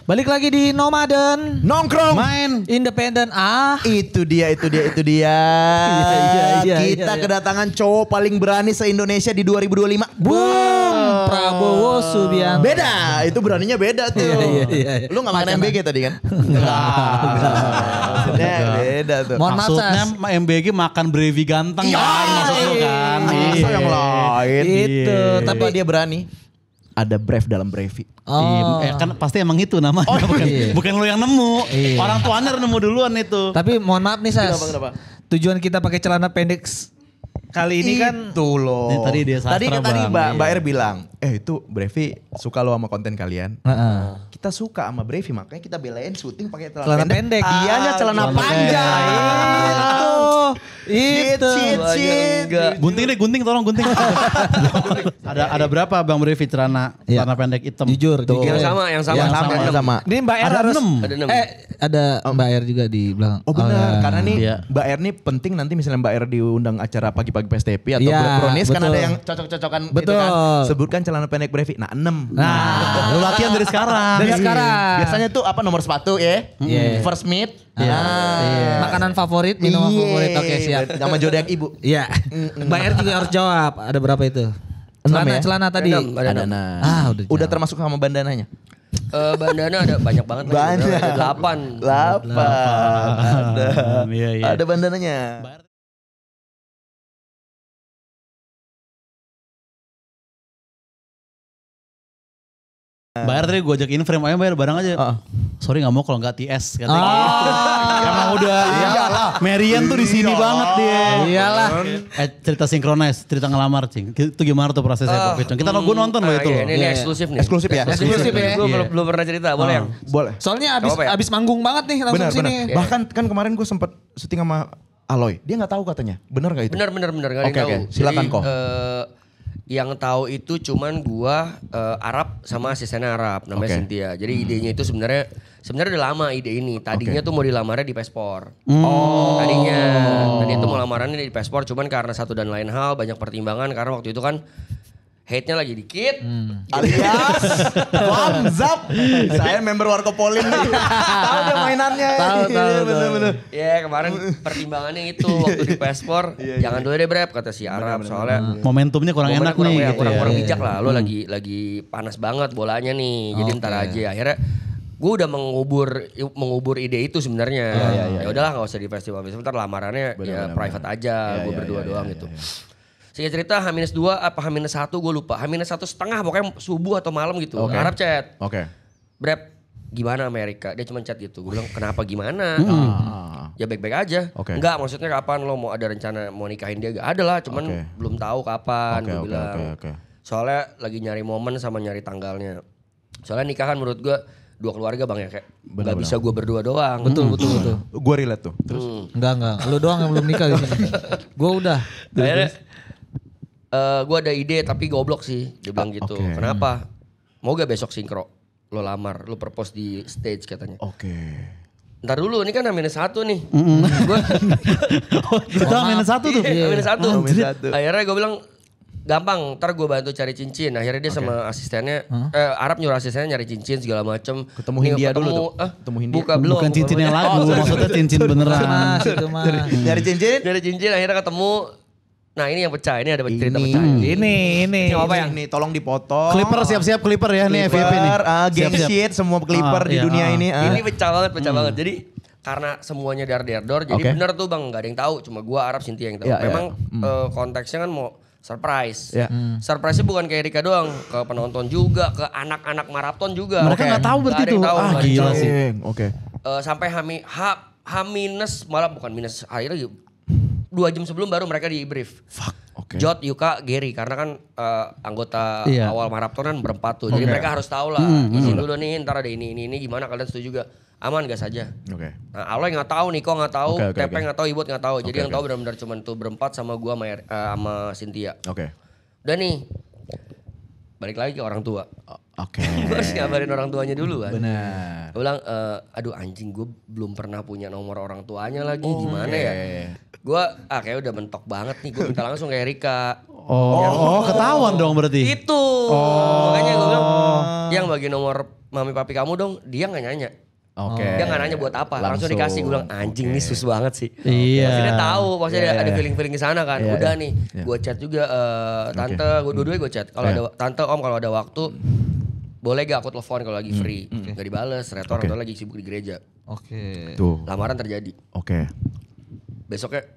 Balik lagi di Nomaden. Nongkrong. Main. Independen. Itu dia. Kita kedatangan cowok paling berani se-Indonesia di 2025. Boom. Prabowo Subianto. Beda, itu beraninya beda tuh. Iya. Lu gak makan MBG tadi kan? Maksudnya beda tuh. Mohon maaf, Maksudnya Sas. MBG makan Brevi ganteng kan maksud lu kan. Masa yang lain. Itu, Tapi dia berani. Ada Brave dalam Brevi. Oh. Kan pasti emang itu namanya. Bukan lu yang nemu. Iya. Orang tuanya nemu duluan itu. Tapi mohon maaf nih Sas. Kenapa? Tujuan kita pakai celana pendek kali ini kan Itu loh. Ini tadi dia sastra, Tadi Bang. Mbak Er bilang, itu Brevi suka lo sama konten kalian. Kita suka sama Brevi, makanya kita belain syuting pakai celana pendek. Dianya celana panjang. Itu. Cheat. Gunting tolong gunting. ada berapa Bang Brevi celana pendek hitam? Jujur. Yang sama. Ini Mbak Er Ada harus 6. Ada 6. ada Mbak Er juga di belakang. Oh benar, karena nih Iya. Mbak Er nih penting nanti misalnya Mbak Er diundang acara pagi-pagi PSTP atau Iya, Brownies kan betul. ada yang cocok-cocokan gitu Betul. kan. Sebutkan celana pendek Brevi. Nah 6. Lu latihan dari sekarang. Dari sekarang. Biasanya tuh apa nomor sepatu ya? Iya. First meet. Makanan favorit, minuman favorit. Oke, siap. Nama zodiak ibu. Iya. Mbak Er juga harus jawab. Ada berapa itu? 6 Celana, ya? celana tadi. Ada Ada 6. Udah termasuk sama bandananya? Bandana ada banyak banget. Banyak. Ada 8. 8. Ada. Iya. Ada bandananya. Bayar tadi gue ajakin frame ayo bayar bareng aja. Sorry nggak mau kalau nggak TS katanya. Emang udah Marian tuh di sini banget dia. Iyalah. Cerita sinkronis, cerita ngelamar cing. Itu gimana tuh prosesnya Pak Picong? Kita gue nonton loh itu loh. Ini eksklusif nih. Eksklusif ya? Eksklusif ya? Gue belum pernah cerita, boleh yang? Boleh. Soalnya Gak apa-apa ya? abis manggung banget nih langsung Benar, sini. benar. Bahkan kan kemarin gue sempet syuting sama Aloy. Dia gak tahu katanya. Benar gak itu? Bener, gak ada Oke, yang tahu. oke. Silakan, Jadi, Ko. yang tahu itu cuman gua Arab sama asistennya Arab namanya Oke. Cynthia. Jadi idenya itu sebenarnya udah lama ide ini. Tadinya tuh mau dilamarnya di Pespor. Tadi itu mau lamarannya di Pespor, cuman karena satu dan lain hal banyak pertimbangan karena waktu itu kan hate-nya lagi dikit. Alias Wamzap. Saya member Warkopolin nih. Tahu dia mainannya. Tahu. Bener-bener. Ya kemarin pertimbangannya itu waktu di Pespor. Jangan dulu deh Brep kata si Arab soalnya. Momentumnya kurang enak kurang, nih. ya, gitu kurang ya. bijak lah. Lo lagi panas banget bolanya nih. Jadi ntar aja. Akhirnya gue udah mengubur ide itu sebenarnya. Ya udahlah nggak usah di festival. Sebentar lamarannya ya private aja. Gue berdua doang gitu. Singkat cerita H-2 apa H-1 gue lupa. H-1 setengah pokoknya subuh atau malam gitu. Oke. Arab chat. Oke. Brep gimana Amerika? Dia cuma chat gitu. Gue bilang kenapa gimana? Ya baik-baik aja. Oke. Enggak maksudnya kapan lo mau ada rencana mau nikahin dia? Gak ada lah cuman belum tahu kapan gue bilang. Soalnya lagi nyari momen sama nyari tanggalnya. Soalnya nikah kan menurut gue dua keluarga bang ya kayak gak bisa gue berdua doang. Betul. Gue relate tuh. Terus Enggak. Lu doang yang belum nikah di sini. Gua udah. Akhirnya gue ada ide tapi goblok sih. Dia bilang gitu. Oke. Kenapa? Mau gak besok sinkro? Lo lamar, lo propose di stage katanya. Oke. Ntar dulu, ini kan H-1 nih. Gue Itu H-1 tuh. H-1. H-1. Akhirnya gue bilang, gampang, ntar gue bantu cari cincin. Akhirnya dia sama asistennya, Arab nyuruh asistennya nyari cincin segala macem. Ketemu Hindia dulu tuh. Ketemu Hindia. Belum. Bukan cincin yang lagu, maksudnya cincin beneran. Mas, itu mah. Nyari cincin? Nyari cincin, akhirnya ketemu. Nah ini yang pecah, ini ada cerita Ini. pecah. Ini. Apa yang? Nih tolong dipotong. Clipper siap-siap clipper ya nih FVP nih. Gang shit semua clipper di iya, dunia ini. Ini pecah banget. Jadi karena semuanya dar-dar-dor, jadi Oke. bener tuh bang, gak ada yang tahu, cuma gua Arab Cynthia yang tahu. Ya, ya. Memang konteksnya kan mau surprise. Ya. Surprise-nya bukan kayak Rika doang, ke penonton juga, ke anak-anak maraton juga. Mereka nggak tahu berarti Nggak ada yang tuh. tahu, Ah, nggak ada yang gila tahu. sih. Oke. Sampai H minus malah bukan minus akhirnya 2 jam sebelum baru mereka di brief. Oke. Jot, Yuka, Gary karena kan anggota Iya. awal Marapton kan berempat tuh. Jadi mereka harus tahu lah. Izin dulu nih, ntar ada ini gimana kalian setuju gak? Aman gak saja? Oke. Nah, Aloy nggak tahu, Niko nggak tahu, Oke. Tepe nggak tahu, Ibut nggak tahu. Jadi yang oke. tahu benar-benar cuma tuh berempat sama gua sama Cynthia. Oke. Udah nih, balik lagi ke orang tua. Oke. Gue harus ngabarin orang tuanya dulu kan. Benar. Gue bilang, aduh anjing gue belum pernah punya nomor orang tuanya lagi, gimana ya? Gue kayak udah mentok banget nih, gue minta langsung ke Erika. Oh, ketahuan dong berarti. Itu, makanya gue bilang yang bagi nomor mami papi kamu dong, dia nggak nanya. Oke. Dia nggak nanya buat apa, langsung dikasih. Gue bilang anjing nih sus banget sih. Iya. Maksudnya tahu, maksudnya ada feeling di sana kan. Udah nih, gue chat juga tante, gue dua-duanya gue chat. Kalau ada tante om kalau ada waktu, boleh gak aku telepon kalau lagi free. Gak dibales, ternyata orang tua lagi sibuk di gereja. Oke. Tuh. Lamaran terjadi. Oke. Besoknya,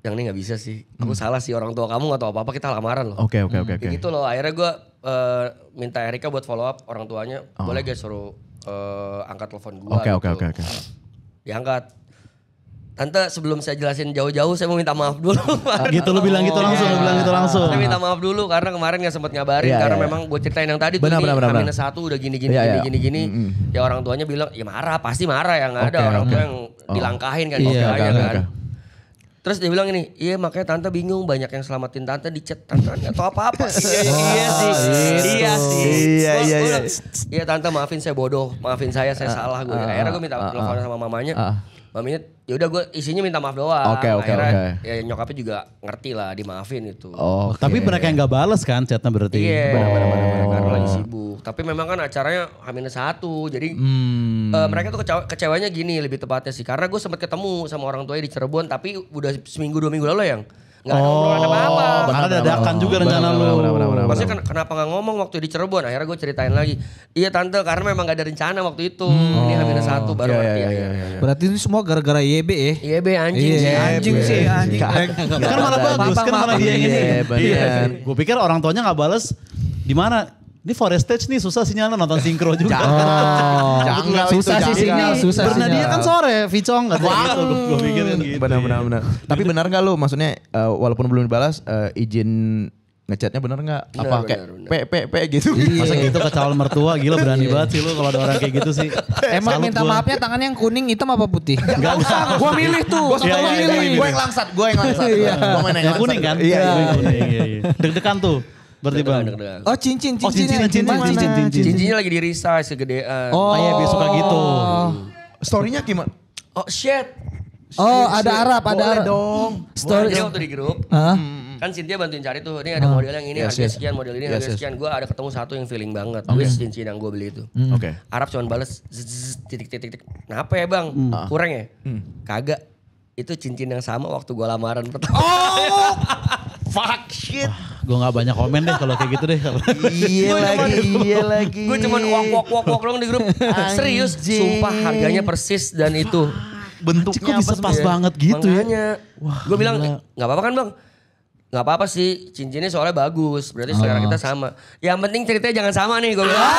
yang ini gak bisa sih. Aku salah sih, orang tua kamu gak tahu apa-apa, kita lamaran loh. Oke. Kayak gitu loh, akhirnya gue minta Erika buat follow up orang tuanya. Boleh gak suruh angkat telepon gue Oke. Diangkat. Tante sebelum saya jelasin jauh-jauh saya mau minta maaf dulu. Gitu lu bilang gitu langsung, Saya minta maaf dulu karena kemarin gak sempat ngabarin. Karena memang gue ceritain yang tadi tuh H-1 udah gini. Ya orang tuanya bilang ya marah, pasti marah ya. Gak ada orang tua yang dilangkahin kan. Kan. Terus dia bilang ini, iya makanya tante bingung banyak yang selamatin tante di chat. Tante gak tau apa-apa. Iya sih. Iya tante maafin saya bodoh, maafin saya salah gue. Akhirnya gue minta telepon sama mamanya. Maminya ya udah gue isinya minta maaf doang. Akhirnya ya nyokapnya juga ngerti lah dimaafin itu. Tapi mereka yang gak bales kan chatnya berarti. Iya. Karena lagi sibuk. Tapi memang kan acaranya H-1. Jadi mereka tuh kecewanya gini lebih tepatnya sih. Karena gue sempat ketemu sama orang tuanya di Cirebon. Tapi udah seminggu 2 minggu lalu yang gak ada obrolan apa-apa. Karena dadakan juga rencana lu. Maksudnya kenapa gak ngomong waktu di Cirebon. Akhirnya gue ceritain lagi. Iya tante karena memang gak ada rencana waktu itu. Ini H-1 baru ngerti ya. Berarti ini semua gara-gara YB ya? YB anjing sih. Anjing sih. Kan malah bagus kan malah dia ini. Gue pikir orang tuanya gak bales. Di mana? Ini Forest Stage nih susah sinyalnya nonton sinkro juga. Susah sih sinyal. Bernadinya kan sore, Vicong gak gitu. Gue pikir kan gitu. Benar. Tapi benar gak lu maksudnya walaupun belum dibalas izin ngechatnya benar gak? Apa kayak P gitu? Masa gitu ke calon mertua gila berani banget sih lu kalau ada orang kayak gitu sih. Emang minta maafnya tangannya yang kuning hitam apa putih? Gak usah. Gue milih tuh. Gue yang langsat. Gue main yang kuning kan? Iya. Deg-degan tuh. Berarti bang. Oh cincin. Cincinnya lagi di resize kegedean. Oh iya biasa suka gitu. Story-nya gimana? Oh shit. Oh ada Arab. Boleh dong. Story. Jadi waktu di grup. Kan Cynthia bantuin cari tuh. Ini ada model yang ini harga sekian, model ini harga sekian. Gue ada ketemu satu yang feeling banget. Wis cincin yang gue beli itu. Oke. Arab cuma bales titik. Kenapa ya bang? Kurang ya? Kagak. Itu cincin yang sama waktu gue lamaran pertama. Oh, fuck shit. Gue gak banyak komen deh kalau kayak gitu deh. Iya lagi. Gue cuman wok dong di grup. Serius, sumpah harganya persis dan itu. Bentuknya bisa pas banget gitu ya. Gue bilang, gak apa-apa kan bang? Gak apa-apa sih, cincinnya soalnya bagus. Berarti selera kita sama. Yang penting ceritanya jangan sama nih, gue bilang.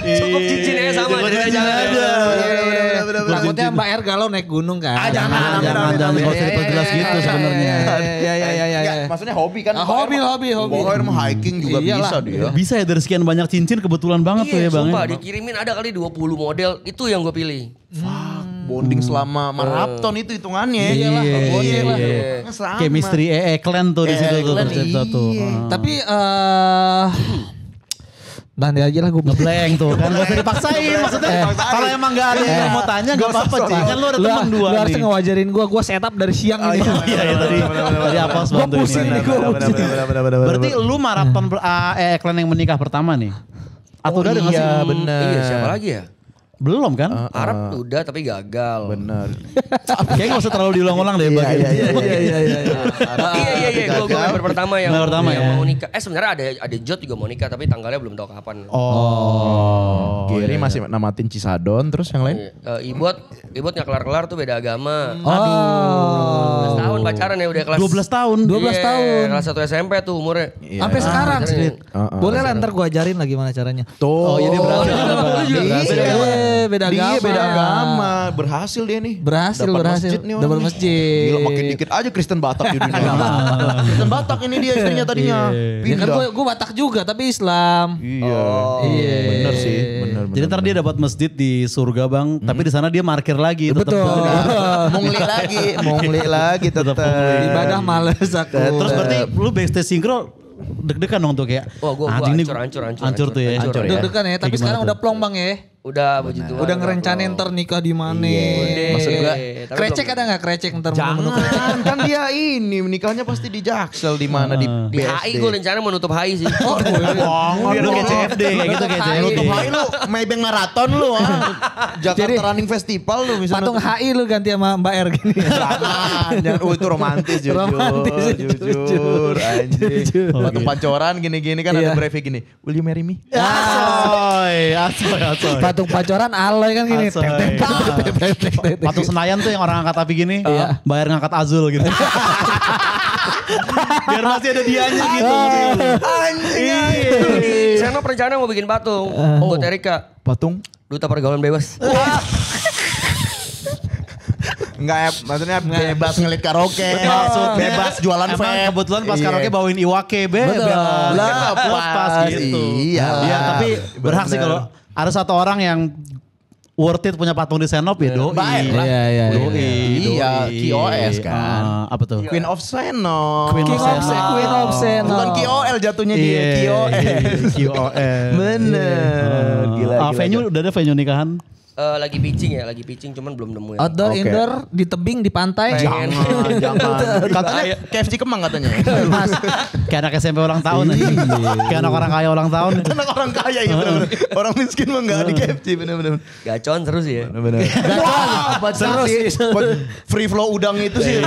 Cukup cincinnya sama, ceritanya jangan aja. Takutnya Mbak R galau naik gunung kan. Jangan gak usah diperjelas gitu sebenarnya. Iya. Maksudnya hobi kan. Hobi. Pokoknya mau hiking juga bisa dia. Bisa ya dari sekian banyak cincin kebetulan banget tuh ya bang. Sumpah dikirimin ada kali 20 model, itu yang gue pilih. Bonding selama maraton itu hitungannya. Iya. Chemistry Clan tuh di situ tuh tercipta tuh. Tapi nanti aja lah gue ngeblank tuh kan gak usah dipaksain maksudnya. Kalau emang gak ada yang mau tanya gak apa-apa Ci. Kan lu ada teman dua nih. Lu harus ngewajarin gue setup dari siang ini. Iya tadi apa bantu ini. Berarti lu maraton Clan yang menikah pertama nih? Atau udah dengan sih? Iya benar. Iya siapa lagi ya? Belum kan? Arab udah tapi gagal. Benar. Kayaknya gak usah terlalu diulang-ulang deh bagian. Iya. Gue member pertama yang mau nikah. Sebenarnya ada Jod juga mau nikah tapi tanggalnya belum tahu kapan. Giri masih namatin Cisadon terus yang lain? Ibot gak kelar-kelar tuh beda agama. Aduh. 12 tahun pacaran ya udah kelas 12 tahun. 12 tahun. Kelas 1 SMP tuh umurnya. Sampai sekarang sih. Boleh lah ntar gue ajarin lah gimana caranya. Tuh. Oh jadi berhasil. Beda agama. Berhasil dia nih. Berhasil. Dapat masjid. Gila makin dikit aja Kristen Batak di dunia. Kristen Batak ini dia istrinya tadinya. Ya kan gue Batak juga tapi Islam. Iya. Bener sih. Bener. Jadi ntar dia dapat masjid di surga bang. Tapi di sana dia markir lagi. Betul. Mungli lagi tetap. Ibadah males aku. Terus berarti lu backstage sinkro deg-degan dong tuh kayak. Wah gue hancur Hancur tuh ya. Deg-degan ya tapi sekarang udah plong bang ya. Udah puji Tuhan. Udah ngerencanain ntar nikah di mana. Maksud gue Krecek ada gak krecek ntar menu krecek? jangan kan dia ini menikahnya pasti di Jaksel di mana di Di HI gue rencana mau nutup HI sih. Lu kayak CFD kayak gitu kayak CFD. Nutup HI lu Maybank Marathon lu Jakarta Running Festival lu misalnya. Patung HI lu ganti sama Mbak R gini. Jangan, itu romantis jujur. Jujur anjing. Patung Pancoran gini-gini kan ada breve gini. Will you marry me? Asoy. Patung Pancoran Aloy kan gini. Asoy. Patung Senayan tuh yang orang angkat api gini, bayar ngangkat Azul gitu. Biar masih ada dianya gitu. Anjing. Saya mau rencana mau bikin patung buat Erika. Patung? Duta Pergaulan Bebas. Enggak ya, maksudnya bebas ngelit karaoke. Bebas jualan Emang vape. kebetulan pas karaoke bawain Iwake bebas. Lah, Pas gitu. Iya. Tapi berhak sih kalau ada satu orang yang worth it punya patung di Senop ya doi. Baik lah. Iya. Iya, KOS kan. Apa tuh? Queen of Senop. Queen of Senop. Bukan KOL jatuhnya dia, KOS. KOS. Bener. Gila. Venue udah ada venue nikahan? Lagi pitching cuman belum nemu ya. Outdoor, indoor, di tebing, di pantai. Pengen. Jangan. Katanya KFC Kemang katanya. Mas, Kayak anak SMP ulang tahun aja. Kayak anak orang kaya ulang tahun. Anak orang kaya ya bener-bener. Orang miskin mah gak di KFC bener-bener. Gacon seru sih ya. Bener. Wah, seru sih. Free flow udang itu sih.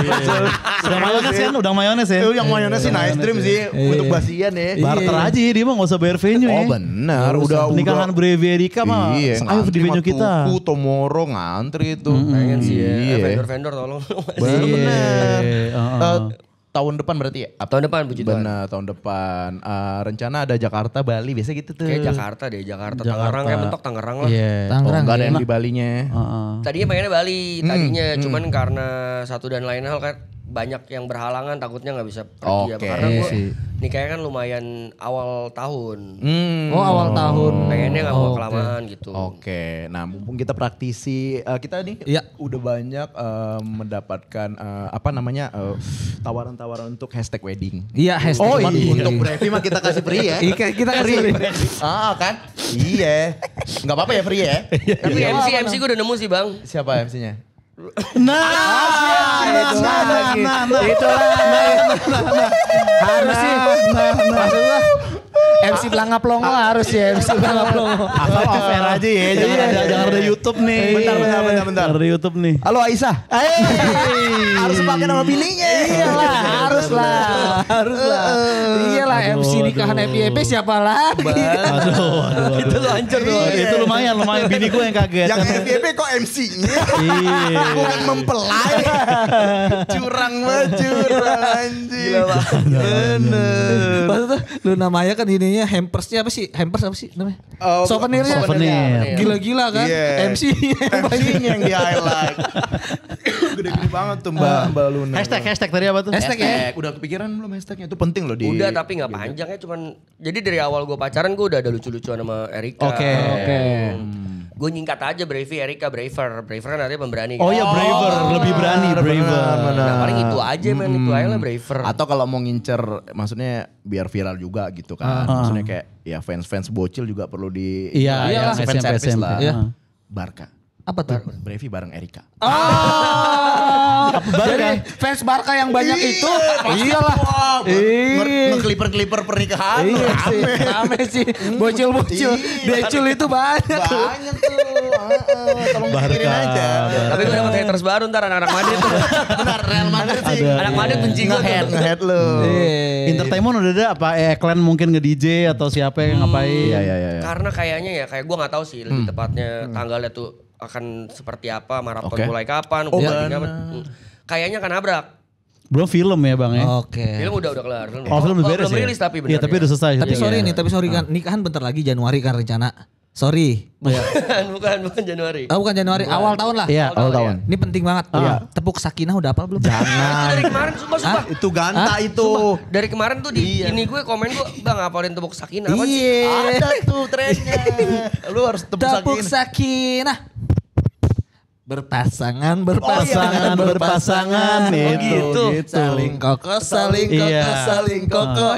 Udang mayones kan? Udang mayones ya? Yang mayones sih nice dream sih. Untuk basian ya. Barter aja dia mah gak usah bayar venue ya. Oh bener. Udah. Nikahan Brevi Erika mah. Ayo di venue kita. Tomorrow ngantri itu. Pengen sih ya. Vendor-vendor tolong. Bener. Iya. Tahun depan berarti ya? Tahun depan puji Tuhan. Benar, tahun depan. Rencana ada Jakarta, Bali, biasa gitu tuh. Kayak Jakarta deh, Tangerang kayak mentok Tangerang lah. Iya. Tangerang. Enggak ada yang di Balinya. Tadinya pengennya Bali, cuman karena satu dan lain hal kan banyak yang berhalangan takutnya nggak bisa pergi Oke. karena gue nikahnya kan lumayan awal tahun. Oh awal tahun. Pengennya nggak mau kelamaan gitu. Oke, nah mumpung kita praktisi, kita nih udah banyak mendapatkan tawaran-tawaran untuk hashtag wedding. Iya hashtag. Oh untuk Brevi mah kita kasih free ya. Kita kasih free. Kan? Iya. Nggak apa-apa ya free ya. Tapi MC gue udah nemu sih bang. Siapa MC-nya? Harus sih. Maksudnya MC Belanga Plongo harus ya MC Belanga Plongo. Asal off air aja ya, jangan ada YouTube nih. Bentar. Ada YouTube nih. Halo Aisyah. Harus pakai nama bininya. Iyalah, harus lah. Iyalah MC nikahan FYP siapa lagi? Aduh. Itu lo hancur tuh. Itu lumayan. Bini gue yang kaget. Yang FYP kok MC-nya? Iya. Bukan mempelai. Curang anjing. Gila banget. Bener. Maksudnya lu namanya kan ininya hampersnya apa sih? Hampers apa sih namanya? Souvenirnya. Souvenir. Gila-gila kan? MC-nya yang di highlight. Gede-gede banget tuh Mbak Luna. Hashtag tadi apa tuh? Hashtag ya? Udah kepikiran belum hashtagnya? Itu penting loh di. Udah tapi nggak panjangnya cuman. Jadi dari awal gue pacaran gue udah ada lucu-lucuan sama Erika. Oke. Gue nyingkat aja Brevi, Erika, Braver. Braver kan artinya pemberani. Oh ya Braver, lebih berani Braver. Nah paling itu aja itu aja lah Braver. Atau kalau mau ngincer maksudnya biar viral juga gitu kan. Maksudnya kayak ya fans bocil juga perlu di Iya, fans service SMP. lah. Iya. Barca. Apa tuh? Brevi bareng Erika. Jadi fans Barca yang banyak itu iyalah. Nge-clipper pernikahan. Iya sih. Rame sih. Bocil-bocil. Decul itu banyak. Banyak tuh. Tolong pikirin aja. Tapi gue dapet haters baru ntar anak-anak Madrid tuh. Benar Real Madrid sih. Anak Madrid benci gue. Nge-head lu. Entertainment udah ada apa? Klan mungkin nge-DJ atau siapa yang ngapain? Iya. Karena kayaknya ya kayak gue nggak tahu sih lebih tepatnya tanggalnya tuh akan seperti apa, maraton mulai kapan, kayaknya akan nabrak. Belum film ya bang ya? Oke. Film udah kelar. Oh film udah beres belum ya? rilis tapi benar. Iya tapi udah selesai. Tapi sorry kan nikahan bentar lagi Januari kan rencana. Sorry. bukan Januari. Oh bukan Januari, awal tahun lah. Iya awal tahun. Ini penting banget. Tepuk sakinah udah apa belum? Jangan. Dari kemarin sumpah. Itu ganta itu. Dari kemarin tuh di ini gue komen gue bang ngapalin tepuk sakinah apa sih? Ada tuh trennya. Lu harus Tepuk sakinah. Berpasangan gitu. Saling kokoh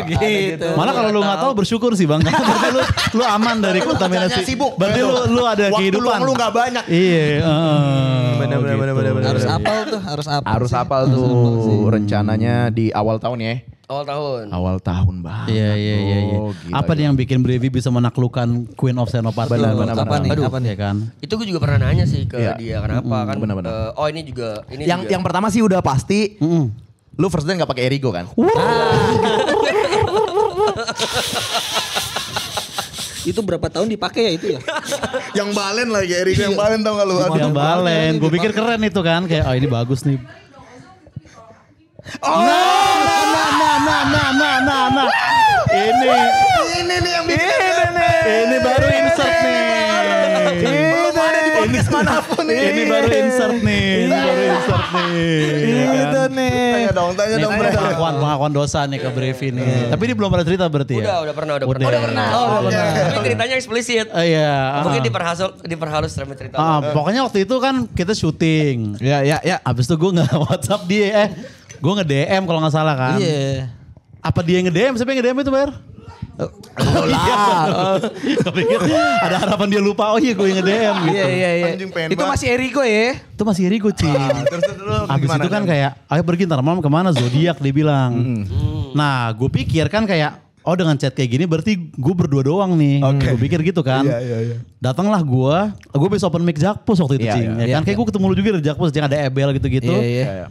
gitu. Malah kalau lu nggak tahu bersyukur sih Bang. Berarti lu aman dari kontaminasi. Sibuk. Berarti lu ada kehidupan. Waktu lu nggak banyak. Iya. Bener. Harus apal tuh. Rencananya di awal tahun ya. Awal tahun banget. Iya. Apa nih yang bikin Brevi bisa menaklukkan Queen of Senopati? Benar. Apa nih kan? Itu gue juga pernah nanya sih ke dia kenapa kan. Benar. Ini juga. Yang pertama sih udah pasti. Lu first date gak pakai Erigo kan? Itu berapa tahun dipakai ya itu ya? Yang balen lagi Erigo, yang balen tau gak lu? Yang balen. Gue pikir keren itu kan. Kayak ini bagus nih. Nah. Ini nih yang bikin. Ini baru insert nih. Belum ada di podcast manapun nih. Ini baru insert nih. Itu nih. Tanya dong. Pengakuan dosa nih ke Brevi nih. Tapi dia belum pernah cerita berarti ya? Udah pernah. Tapi ceritanya eksplisit. Iya. Mungkin diperhalus sama cerita. Pokoknya waktu itu kan kita syuting. Ya. Abis itu gue nggak WhatsApp dia. Gue nge-DM kalau gak salah kan. Iya. Apa dia yang nge-DM? Siapa yang nge-DM itu Ber? Kepikir ada harapan dia lupa. Oh iya gue yang nge-DM gitu. Iya. Itu masih Erigo ya? Itu masih Erigo Ci. Terus abis itu kan kayak ayo pergi ntar malam kemana Zodiac dia bilang. Nah gue pikir kan kayak oh dengan chat kayak gini berarti gue berdua doang nih. Gue pikir gitu kan. Iya. Datanglah gue besok open mic Jakpus waktu itu Ci. Kan kayak gue ketemu lu juga di Jakpus yang ada Ebel gitu-gitu. Iya.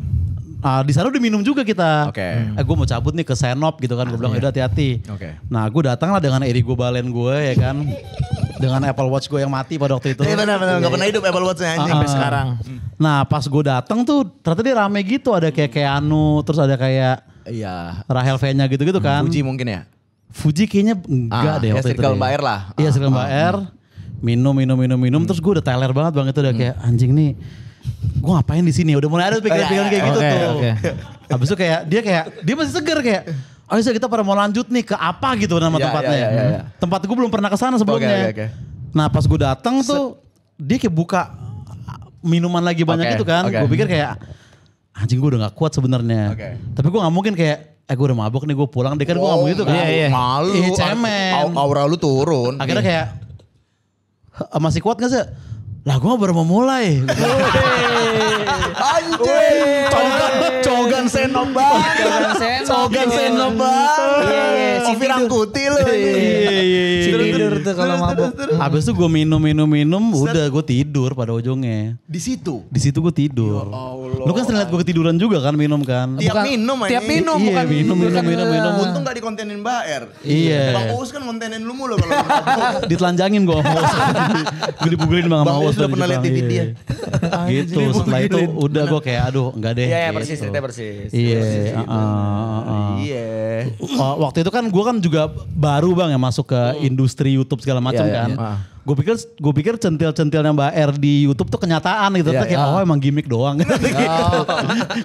Di sana udah minum juga kita. Gue mau cabut nih ke Senop gitu kan. Gue bilang udah hati-hati. Nah gue datang lah dengan Erigo balen gue ya kan. Dengan Apple Watch gue yang mati pada waktu itu. Iya benar. Gak pernah hidup Apple Watch-nya anjing sampai sekarang. Nah pas gue datang tuh ternyata dia rame gitu. Ada kayak Keanu. Terus ada kayak Rahel V-nya gitu-gitu kan. Fuji mungkin ya? Fuji kayaknya enggak deh waktu itu. Circle Mbak R lah. Iya Circle Mbak R. Minum. Terus gue udah teler banget bang. Itu udah kayak anjing nih. Gue ngapain di sini? Udah mulai ada pikiran-pikiran kayak gitu tuh. Habis itu kayak dia masih seger kayak, ayo kita pada mau lanjut nih ke apa gitu nama tempatnya. Tempat gue belum pernah kesana sebelumnya. Nah pas gue datang tuh dia kayak buka minuman lagi banyak gitu kan. Gue pikir kayak anjing gue udah gak kuat sebenarnya. Tapi gue gak mungkin kayak gue udah mabok nih gue pulang. Dia kan gue gak mau gitu kan. Malu. Cemen. Aura lu turun. Akhirnya kayak masih kuat gak sih? Lah gue baru mau mulai. Anjing. Cogan Senobang. Kopi Rangkuti lu. Si tidur tuh kalau mabuk. Habis itu gue minum. Udah gue tidur pada ujungnya. Di situ Gue tidur. Lu kan sering liat gue ketiduran juga kan minum kan. Tiap minum. Iya minum. Untung gak dikontenin Mbak R. Iya. Bang Uus kan kontenin lu mulu kalau ditelanjangin gue sama Uus. Gue dipugulin sama Bang Uus udah pernah liat TV dia. Gitu setelah itu udah gue kayak aduh enggak deh. Iya persis ceritanya persis. Iya. Waktu itu kan gue kan juga baru bang ya masuk ke industri YouTube segala macam kan. Gue pikir centil-centilnya Mbak R di YouTube tuh kenyataan gitu. Kayak emang gimmick doang.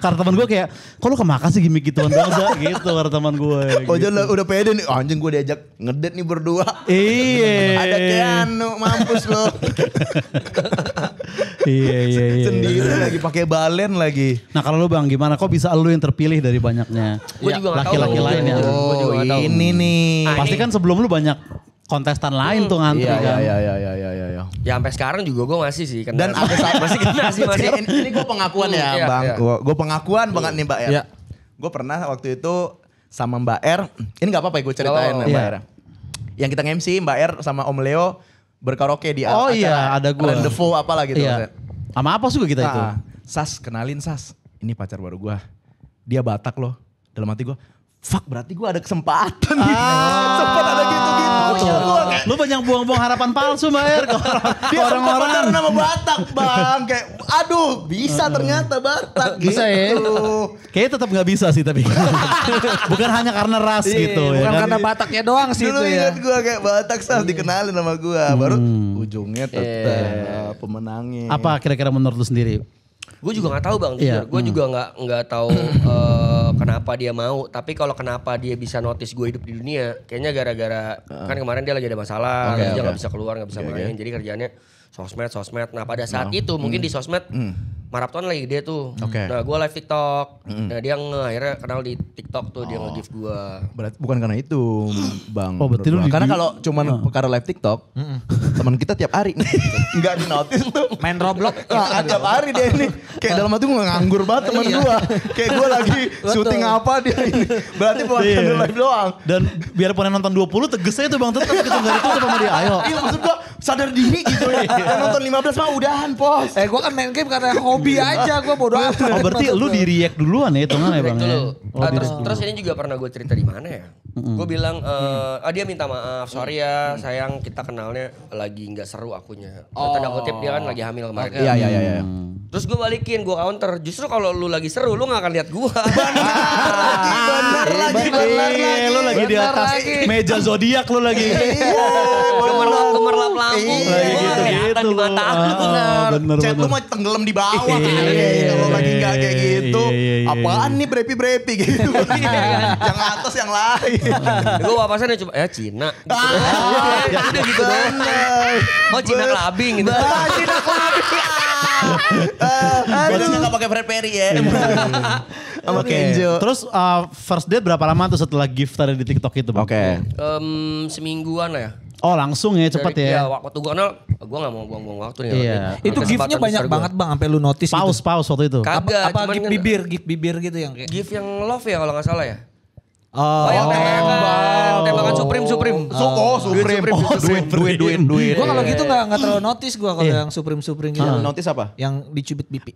Karena teman gue kayak, kok lu kemakan sih gimmick gituan doang gitu karena teman gue. Oh gitu. Udah pede nih, anjing gue diajak ngedate nih berdua. Iya. Ada Keanu, mampus lo. Iya. Sendiri lagi pakai balen lagi. Nah kalau lu bang gimana? Kok bisa lu yang terpilih dari banyaknya laki-laki lainnya? Oh ini nih. Pasti kan sebelum lu banyak kontestan lain tuh ngantri kan. Iya. Ya sampai sekarang juga gue masih sih. Dan ada masih kena sih masih. Ini gue pengakuan ya bang. Gue pengakuan banget nih Mbak R. Gue pernah waktu itu sama Mbak R. Ini gak apa-apa ya gue ceritain Mbak R. Yang kita nge-MC Mbak R sama Om Leo berkaraoke di acara ada gue. Rendezvous apalah gitu. Sama apa juga kita itu? Sas, kenalin Sas. Ini pacar baru gue. Dia Batak loh. Dalam hati gue. Fuck berarti gue ada kesempatan nih. Sempat ada gitu-gitu. Lu banyak buang-buang harapan palsu Mbak Er. Dia orang-orang nama Batak bang. Kayak aduh bisa ternyata Batak gitu. Bisa ya. Kayaknya tetap gak bisa sih tapi. Bukan hanya karena ras gitu. Bukan karena Bataknya doang sih dulu itu ya. Dulu ingat gue kayak Batak Sas dikenalin sama gue. Baru ujungnya tetap pemenangnya. Apa kira-kira menurut lu sendiri? Gue juga nggak tahu bang, jujur. Gue juga nggak tahu kenapa dia mau. Tapi kalau kenapa dia bisa notice gue hidup di dunia, kayaknya gara-gara kan kemarin dia lagi ada masalah, dia nggak bisa keluar, nggak bisa main. Jadi kerjaannya sosmed. Nah pada saat itu mungkin di sosmed Marapton lagi dia tuh. Nah gue live TikTok. Nah dia akhirnya kenal di TikTok tuh, dia nge-give gue. Berarti bukan karena itu Bang. Oh berarti lu karena kalau cuman perkara live TikTok, teman kita tiap hari nggak di-notice tuh. Main Roblox. Tiap hari dia ini. Kayak dalam hati gue nganggur banget temen gue. Kayak gue lagi syuting apa dia ini. Berarti bukan live doang. Dan biarpun yang nonton 20 tegesnya tuh Bang tetap gitu nggak ditutup sama dia. Ayo. Iya maksud gue sadar diri gitu. Yang nonton 15 mah udahan pos. Gue kan main game karena hobi aja, gue bodo amat. Oh berarti lu di react duluan ya hitungan ya Bang. Dulu. Oh, Terus ini juga pernah gue cerita di mana ya? Gue bilang, dia minta maaf, sorry ya sayang kita kenalnya lagi nggak seru akunya. Tanda kutip dia kan lagi hamil kemarin. Iya. Terus gue balikin, gue counter. Justru kalau lu lagi seru, lu gak akan lihat gue. Bener lagi. Lu lagi di atas meja zodiak lu lagi. Gemerlap lampu. Lagi gitu-gitu di mata lu. Bener. Chat lu mau tenggelam di bawah. Kalau lagi gak kayak gitu. Apaan nih brepi gitu. Yang atas yang lain. Gue wapasannya cuma Cina. Udah gitu doang. Oh Cina clubbing gitu. Cina clubbing. Berarti gak pakai Fred ya. Sama Kenjo. Terus first date berapa lama tuh setelah gift tadi di TikTok itu Bang? Semingguan lah ya. Oh langsung ya cepet ya. Iya waktu gue kenal, gue gak mau buang-buang waktu nih. Iya. Itu giftnya banyak banget Bang, sampai lu notice Pause waktu itu. Kagak, apa cuman gift bibir gitu yang kayak. gift yang love ya kalau gak salah ya. Oh, yang tembakan Supreme. Supreme. Duit. Gue kalau gitu nggak terlalu notice gue kalau yang Supreme gitu. Notice apa? Yang dicubit pipi.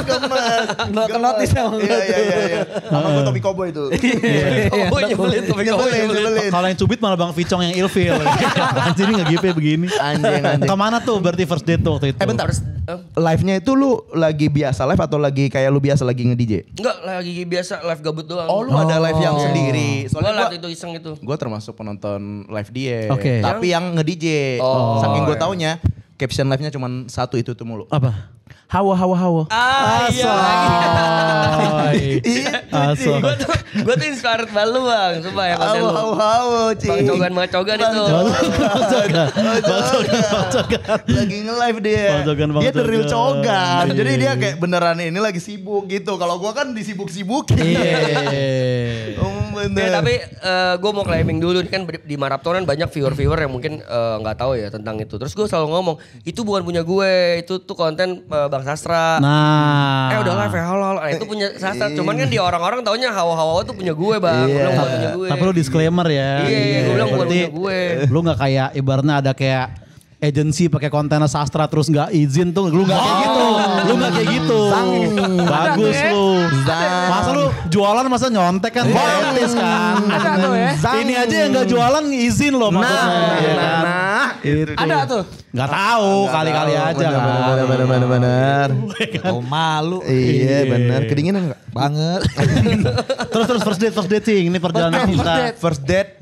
Gemes. Nggak notice sama gue. Iya. Sama gue topi koboi itu. Nyebelin. Kalau yang cubit malah Bang Vicong yang ilfil. Anjir ini nge-gift begini. Anjing. Kemana tuh berarti first date tuh waktu itu? Bentar. Live-nya itu lu lagi biasa live atau lagi kayak lu biasa lagi nge-DJ? Enggak, lagi biasa live gabut doang. Oh lu ada live yang sendiri. Gue liat itu iseng itu. Gue termasuk penonton live dia. Oke. Tapi yang nge-DJ. Saking gue taunya caption live-nya cuma satu itu tuh mulu. Apa? Hawa. Iya. Aso. Gue tuh inspired banget lu Bang. Sumpah ya konten lu. Hawa, cing. Macogan itu. Lagi nge-live dia. Dia the real cogan. Jadi dia kayak beneran ini lagi sibuk gitu. Kalau gue kan disibuk-sibukin. Ya, tapi gue mau claiming dulu kan di Maraptonan banyak viewer yang mungkin nggak tahu ya tentang itu. Terus gue selalu ngomong itu bukan punya gue, itu tuh konten Bang Sastra. Nah. Udah live ya halo. Nah, itu punya Sastra. Cuman kan di orang-orang taunya hawa-hawa tuh punya gue Bang. Gue bilang bukan punya gue. Tapi lu disclaimer ya. Iya, gue bilang bukan punya gue. Lu gak kayak ibaratnya ada kayak agensi pakai kontainer sastra terus nggak izin tuh lu nggak kayak gitu, lu nggak kayak gitu, bagus lu. Masa lu jualan masa nyontek kan gratis kan? Ada tuh ya. Ini aja yang nggak jualan izin loh maksudnya. Itu. Ada tuh. Nggak tahu kali-kali aja kan. Bener. Oh malu. Iya bener. Kedinginan nggak? Banget. Terus first date sih ini perjalanan kita. First date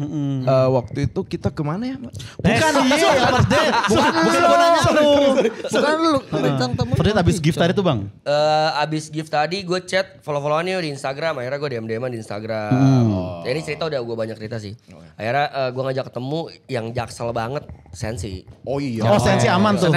waktu itu kita kemana ya? Bukan first date. Bukan nanya lu. Bukan lu bintang tamu. First date abis gift tadi tuh Bang. Abis gift tadi gue chat follow-followannya di Instagram. Akhirnya gue DM-an di Instagram. Ya, ini cerita udah gue banyak cerita sih. Akhirnya gue ngajak ketemu yang jaksel banget Sensi. Oh iya. Oh Sensi aman tuh.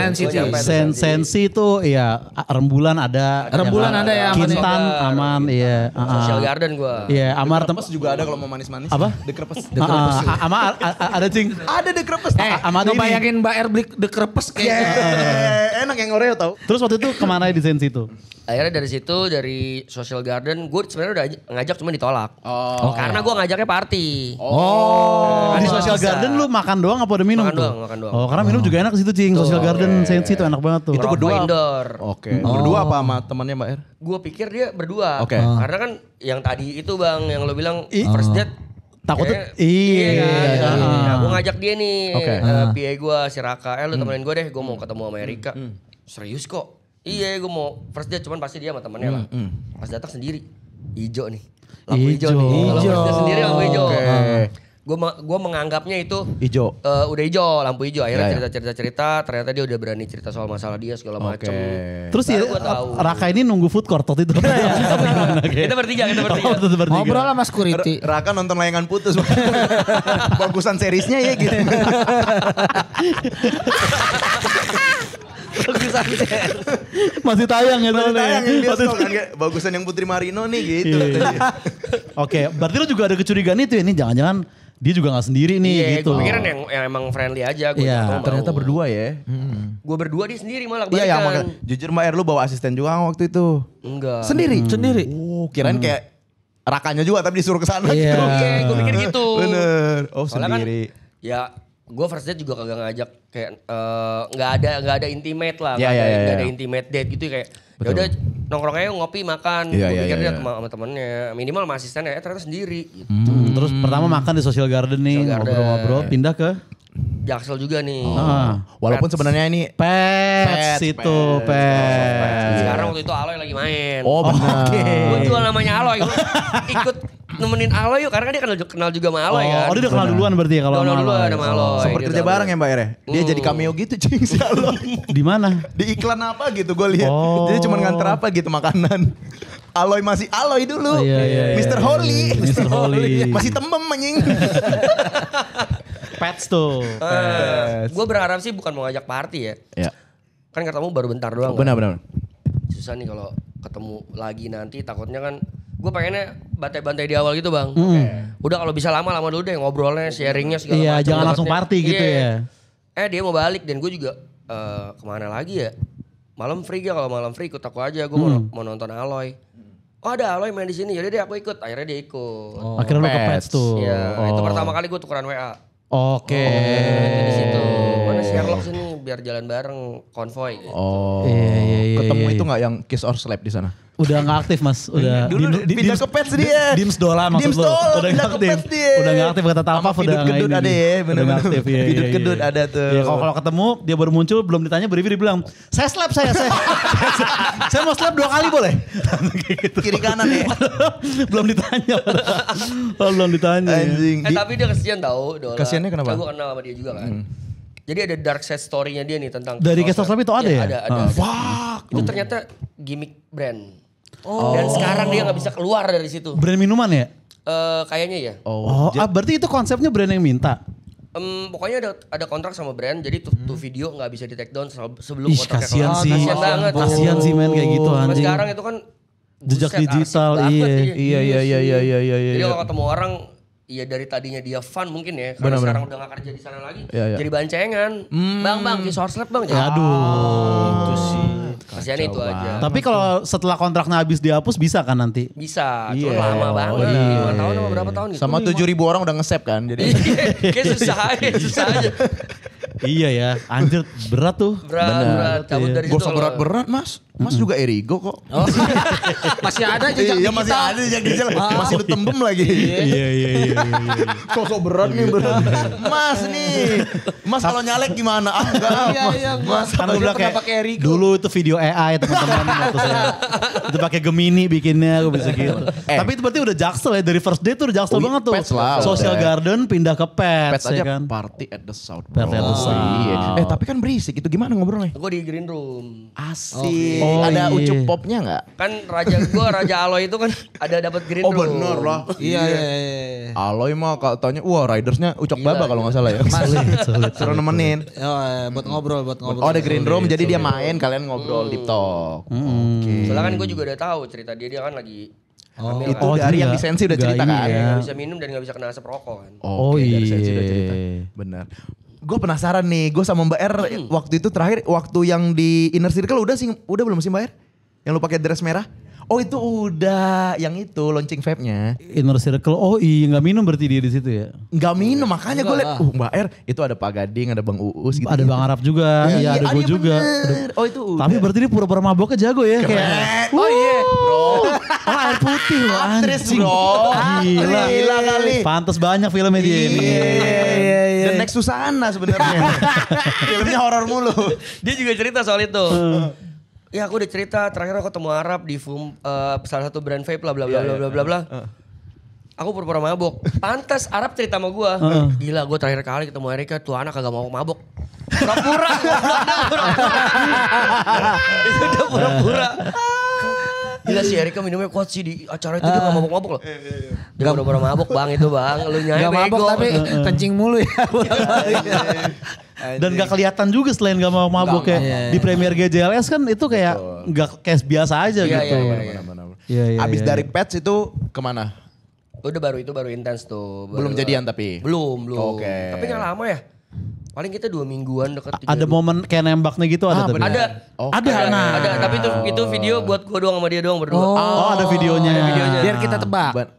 Sensi tuh ya rembulan ada. Rembulan ada ya. Kintan aman iya. Social Garden gue. Iya Amar Krepes juga ada kalau mau manis-manis. Apa? The Krepes. Ama ada cing. Ada The Krepes. Lu bayangin Mbak R beli The Krepes kayak enak yang Oreo tau. Terus waktu itu kemana di Sensi tuh? Akhirnya dari situ dari Social Garden gue sebenarnya udah ngajak cuma ditolak. Karena gue ngajaknya party. Di Social Garden lu makan doang apa udah minum tuh? Makan doang. Oh karena minum juga enak di situ cing. Social Garden Sensi tuh enak banget tuh. Itu berdua. Indoor. Oke. Berdua apa sama temannya Mbak R? Gue pikir dia berdua. Oke. Karena kan yang tadi itu Bang yang lo bilang first date. Takutnya Gue ngajak dia nih. Oke. PA gue si Raka. Lu temenin gue deh. Gue mau ketemu sama Erika. Serius kok. Iya gue mau first date. Cuman pasti dia sama temennya lah. Pas datang sendiri. Ijo nih. Lampu hijau nih. Kalau first date sendiri lampu hijau. Gue menganggapnya itu Ijo. udah hijau, lampu hijau. Akhirnya cerita, ternyata dia udah berani cerita soal masalah dia segala macem. Terus ya Raka ini nunggu food court waktu itu. Kita bertiga. ngobrol sama security. Raka nonton layangan putus. Bagusan seriesnya ya gitu. Sanchez. Masih tayang ya Masih soalnya. tayang yang bioskop kan. Kayak, bagusan yang Putri Marino nih gitu. Iya. Oke, berarti lu juga ada kecurigaan itu ya, ini jangan-jangan dia juga gak sendiri nih Iya, gitu. gue pikiran yang emang friendly aja. Gue Iya, Ternyata berdua ya. Gue berdua dia sendiri malah Iya ya, kebalikan. makanya jujur Mbak Er lu bawa asisten juga waktu itu. Enggak. Sendiri? Sendiri. Oh, kirain kayak Rakanya juga tapi disuruh ke sana Iya. gitu. Iya, gue pikir gitu. Bener. Oh, Soalnya sendiri. Kan, ya gue first date juga kagak ngajak kayak nggak ada intimate lah, Iya, iya, nggak iya. ada intimate date gitu kayak. Ya Betul. udah nongkrong aja ngopi makan. Iya, Gue iya, pikir iya, dia iya. sama temennya minimal sama asistennya ternyata sendiri. Gitu. Terus pertama makan di Social Garden nih, Social Garden. ngobrol-ngobrol, pindah ke Jaksel juga nih. Walaupun sebenarnya ini Pets itu, Pets. Sekarang waktu itu Aloy lagi main. oh benar. Gue jual namanya Aloy. Gua ikut nemenin Aloy yuk karena kan dia kenal juga sama Aloy kan. Oh, dia udah kenal duluan berarti ya kalau Kenal sama duluan Aloy. sama Aloy. Sempat Dia kerja udah bareng ya Mbak Ere? Dia jadi cameo gitu cing si Aloy. Di mana? Di iklan apa gitu gue lihat. Oh. Jadi cuma nganter apa gitu makanan. Aloy masih Aloy dulu. Oh, iya, iya, Mr. iya. Holly. Mr. Holly. Masih temem anjing. Pets tuh. Gue berharap sih bukan mau ngajak party ya. Ya. Kan ketemu baru bentar doang. Benar kan. benar. Susah nih kalau ketemu lagi nanti takutnya kan gue pengennya bantai-bantai di awal gitu bang. Udah kalau bisa lama-lama dulu deh ngobrolnya, sharingnya segala Iya, macam. jangan langsung dapetnya. party gitu Iya. ya. Dia mau balik dan gue juga kemana lagi ya? Malam free gak? Kalau malam free ikut aku aja. Gue mau nonton Aloy. Oh ada Aloy main di sini. Jadi deh aku ikut. Akhirnya dia ikut. Akhirnya lu ke Pets tuh. Iya. Itu pertama kali gue tukeran WA. Oke. Itu di situ. Mana Sherlock sini biar jalan bareng konvoy. Gitu. Oh. Iya. Ketemu itu nggak yang kiss or slap di sana? Udah gak aktif mas. Udah Dulu pindah ke Pets dia. Dims Dola maksud Dims lu. Dola, Udah pindah gak ke aktif. Pets dia. Udah gak aktif kata Sama apa udah Vidut gak Gedut ini ada nih. ya, Udah bener-bener. gak aktif. Iya, Vidut iya, Gedut iya. ada tuh. Iya, kalau ketemu dia baru muncul belum ditanya beri bilang saya slap saya. Saya mau slap 2 kali boleh. Kayak gitu. Kiri kanan ya. Belum ditanya. Belum ditanya. Anjing. Tapi dia kesian tau Dola. Kesiannya kenapa? Gue kenal sama dia juga kan. Jadi ada dark side story-nya dia nih tentang Dari Kiss or Slap itu ada ya? Ada. Fuck. Itu ternyata gimmick brand. Dan sekarang dia gak bisa keluar dari situ. Brand minuman ya? Kayaknya ya. Oh, berarti itu konsepnya brand yang minta. Pokoknya ada kontrak sama brand, jadi tuh video nggak bisa di take down sebelum Ih, kontraknya kasihan kelar. sih. Kasihan banget. Kasihan sih men kayak gitu Sampai anjing. sekarang itu kan Jejak buset, digital, arsip banget iya. dia. Iya. Jadi kalau ketemu orang, iya dari tadinya dia fun mungkin ya, karena sekarang udah gak kerja di sana lagi, Iya. jadi bancengan. Bang, kiss or slap bang. Aduh. Itu sih. Kasihan itu aja. Tapi kalau setelah kontraknya habis dihapus bisa kan nanti? Bisa, Iya. cuma lama banget. Iya. 5 tahun sama berapa tahun gitu. Sama 7.000 orang udah nge-save kan. Jadi Kayak susah aja. Iya ya, anjir berat tuh. Berat. Cabut dari gak situ. usah berat-berat mas. Mas juga Erigo kok. Oh. Masih ada jejak Iya digital. masih ada jejak digital. Masih lu tembem lagi. Iya. Sosok berat nih berat. Mas nih. Mas kalau nyalek gimana? Ah enggak. Iya. Mas. Kan gue bilang pernah kayak pakai Erigo. dulu itu video AI teman-teman waktu saya. Itu pakai Gemini bikinnya gue bisa gitu. Tapi itu berarti udah Jaksel ya, dari first day tuh udah Jaksel Oh, banget tuh. Pets lah, Social udah. Garden pindah ke Pets, Pets aja ya kan. party at the South. Party at the South. Iya. Tapi kan berisik. Itu gimana ngobrolnya? Gue di green room. Asik. Oh, Ada iya. ucup popnya nggak? Kan Raja Aloy itu kan ada dapat green Oh room. bener lah. Iya. Aloy mah katanya wah ridersnya Ucok Gila, Baba kalau nggak salah ya. Sulit. Suruh nemenin. Buat ngobrol. Oh ada green room jadi dia main kalian ngobrol deep talk. Oke. Soalnya kan gue juga udah tahu cerita dia kan lagi hamil Itu kan. dari yang di Sensi udah Nggak cerita ini kan. ya. Gak bisa minum dan gak bisa kena asap rokok kan. Oh, Oke, dari Sensi iya. udah cerita. Benar. Gue penasaran nih, gue sama Mbak R waktu itu terakhir waktu yang di Inner Circle udah belum sih Mbak R? Yang lu pakai dress merah? Oh itu udah, yang itu launching vape-nya. Inner Circle, oh iya nggak minum berarti dia di situ ya. Nggak minum, makanya gue liat, Enggak Mbak R itu ada Pak Gading, ada Bang Uus gitu. Ada Bang Arab juga, iya ada gue juga. Bener. Oh itu udah. Tapi berarti dia pura-pura maboknya jago ya kayak. Oh iya bro. Oh air putih loh Aktris anjing. bro. Gila. Gila kali. Pantes banyak filmnya dia ini. Iya. The Next Susana sebenarnya. Filmnya horor mulu. Dia juga cerita soal itu. Ya aku udah cerita terakhir aku ketemu Arab di salah satu brand vape lah bla bla bla bla bla bla. Aku pura-pura mabok. Pantas Arab cerita sama gua. Gila gua terakhir kali ketemu Erika tuh anak kagak mau mabok. Pura-pura. Itu udah pura-pura. Gila si Erika minumnya kuat sih di acara itu dia gak mabok-mabok loh. Dia pura-pura mabok bang itu bang. Lu nyai Gak mabok bego. tapi kencing mulu ya. Dan gak kelihatan juga selain gak mau mabuk kayak di Premier GJLS kan itu kayak gak kayak biasa aja gitu. Iya. Abis dari Pets itu kemana? Udah baru intens tuh. Belum jadian tapi? Belum. Oke. Tapi gak lama ya. Paling kita 2 mingguan deket. Ada momen kayak nembaknya gitu ada tapi? Ada. Tapi itu video buat gue doang sama dia doang berdua. Oh ada videonya. Biar kita tebak.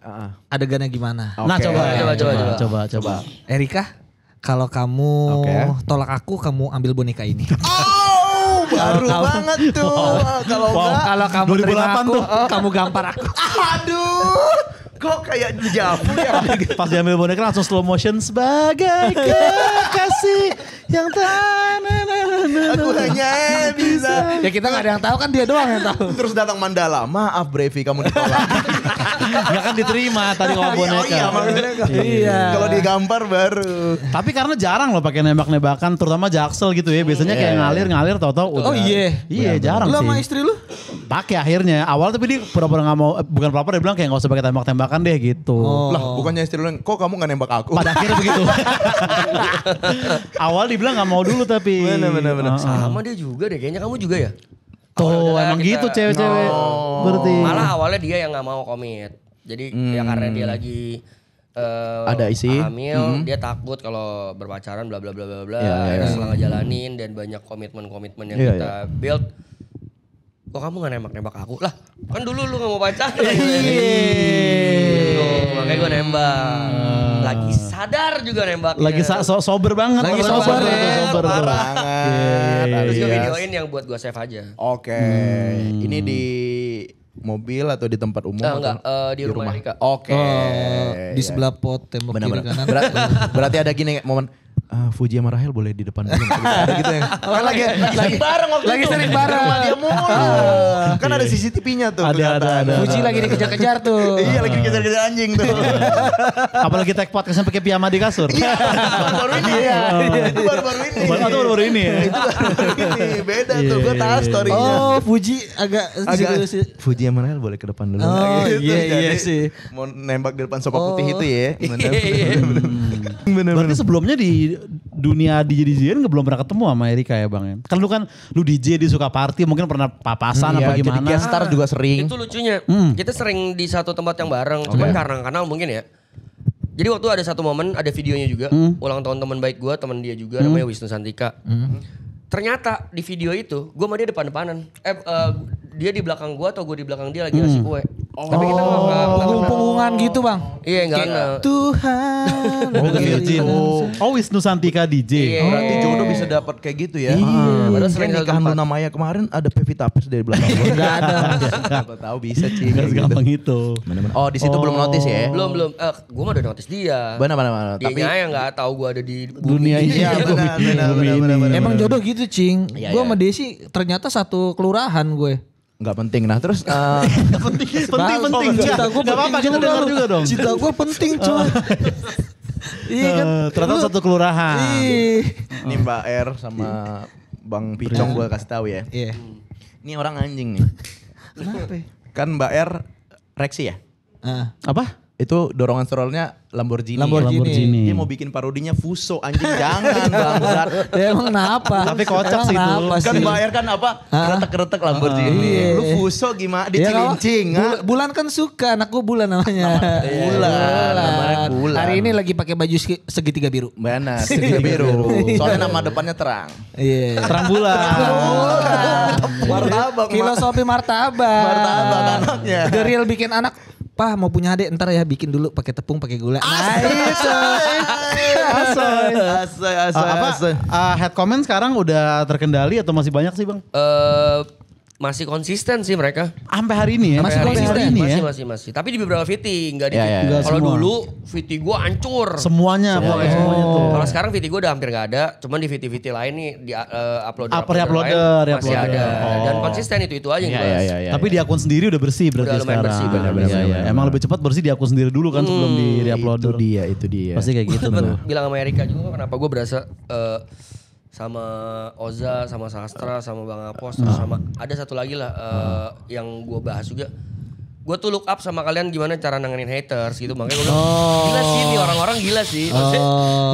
Adegannya gimana? Nah coba. Erika, kalau kamu tolak aku, kamu ambil boneka ini. Baru banget tuh. Kalau kamu terima aku, kamu gampar aku. Aduh. Kok kayak dejavu ya? Pas diambil boneka langsung slow motion sebagai kekasih yang Aku hanya bisa. Ya kita gak ada yang tahu kan, dia doang yang tahu. Terus datang Mandala, maaf Brevi kamu ditolak. Gak kan diterima tadi kalau boneka. Iya. Kalau digampar baru. Tapi karena jarang loh pakai nembak-nembakan, terutama Jaksel gitu ya. Biasanya kayak ngalir tahu-tahu udah. Oh iya. Iya jarang sih. Lu sama istri lu? Pakai akhirnya. Awal tapi dia pura-pura gak mau, bukan pura-pura dia bilang kayak gak usah pakai tembak-tembakan deh gitu. Lah bukannya istri lu, kok kamu gak nembak aku? Pada akhirnya begitu. Awal dibilang gak mau dulu tapi. Bener. Sama dia juga deh, kayaknya kamu juga ya? Tuh emang gitu cewek-cewek. Berarti. Malah awalnya dia yang gak mau komit. Jadi ya karena dia lagi ada isi hamil, dia takut kalau berpacaran bla bla bla bla bla. Akhirnya setelah ngejalanin dan banyak komitmen yang kita build. Kok kamu gak nembak aku? Lah kan dulu lu gak mau pacaran. Makanya gue nembak. Lagi sadar juga nembaknya. Lagi sober banget. Lagi sober banget. Terus gue videoin yang buat gue save aja. Oke. Ini di mobil atau di tempat umum? Enggak, di rumah Erika. Oke. Di sebelah pot tembok kiri kanan. Berarti ada gini momen. Fuji sama Rahel boleh di depan dulu. Ada gitu ya. Kan lagi bareng waktu itu. Lagi sering bareng. Sama dia mulu. Kan ada CCTV-nya tuh. Ada. Fuji lagi dikejar-kejar tuh. Iya lagi dikejar-kejar anjing tuh. Apalagi tag podcastnya pakai piyama di kasur. Iya baru ini. Itu baru-baru ini. Baru ini ya. Itu baru ini. Beda tuh. Gue tahu story-nya. Oh Fuji agak Fuji sama Rahel boleh ke depan dulu. Oh iya sih. Mau nembak di depan sofa putih itu ya. Bener. Berarti sebelumnya di dunia DJ-DJ belum pernah ketemu sama Erika ya Bang? Kan lu DJ di suka party mungkin pernah papasan apa gimana? Jadi guest star juga sering. Itu lucunya. Kita sering di satu tempat yang bareng. Cuman karena mungkin ya. Jadi waktu ada satu momen ada videonya juga. Ulang tahun teman baik gue, teman dia juga namanya Wisnu Santika. Ternyata di video itu gue sama dia depan-depanan. Dia di belakang gue atau gue di belakang dia lagi ngasih kue. Tapi kita nggak punggung-punggungan gitu Bang. Iya nggak. Tuhan. Wisnu Santika DJ. Berarti jodoh bisa dapat kayak gitu ya. Padahal Selain nikahan Luna Maya kemarin ada Pevita Pierce dari belakang. Enggak ada. Siapa tahu bisa sih. Gak segampang itu. Oh di situ belum notice ya? Belum. Gue mah udah notice dia. Benar. Tapi yang nggak tahu gue ada di Dunia ini. Iya benar. Emang jodoh gitu Cing. Gue sama Desi ternyata satu kelurahan gue. Nggak penting. Nah terus penting. Cinta gue Gak apa-apa kita dengar juga dong. Cinta gue penting cuy. Iya kan. Ternyata satu kelurahan. ini Mbak R sama Bang Picong gue kasih tahu ya. Iya. Ini orang anjing nih. Kenapa? Kan Mbak R Rexi ya? Apa? Itu dorongan strollnya Lamborghini. Dia mau bikin parodinya Fuso anjing jangan bangsat. Ya emang kenapa? Tapi kocak sih itu. Kan bayar kan apa? Keretek-keretek Lamborghini. Lu Fuso gimana? Dicilincing. Bulan kan suka, anak gue Bulan namanya. Bulan. Hari ini lagi pakai baju segitiga biru. Benar, segitiga biru. Soalnya nama depannya terang. Iya. Terang bulan. Martabak. Filosofi martabak. Martabak anaknya. The Real bikin anak. Pak mau punya adik ntar ya bikin dulu pakai tepung pakai gula. Asoy. Head comment sekarang udah terkendali atau masih banyak sih Bang? Masih konsisten sih mereka. Sampai hari ini ya? Masih konsisten hari ini ya? Masih. Tapi di beberapa VT enggak di. semua. Kalau dulu VT gue hancur. Semuanya pokoknya semuanya tuh. Kalau sekarang VT gue udah hampir nggak ada. Cuman di VT lain nih di Uploader masih ada. Dan konsisten itu aja yang Iya. Tapi di akun sendiri udah bersih berarti Udah lumayan sekarang. bersih, Iya. Emang lebih cepat bersih di akun sendiri dulu kan sebelum di uploader. Itu dia. Pasti kayak gitu tuh. Bilang sama Erika juga kenapa gue berasa sama Oza, sama Sastra, sama Bang Apos, terus sama ada satu lagi lah yang gue bahas juga. gue tuh look up sama kalian gimana cara nanganin haters gitu. Makanya gue bilang, gila sih nih orang-orang gila sih. Maksudnya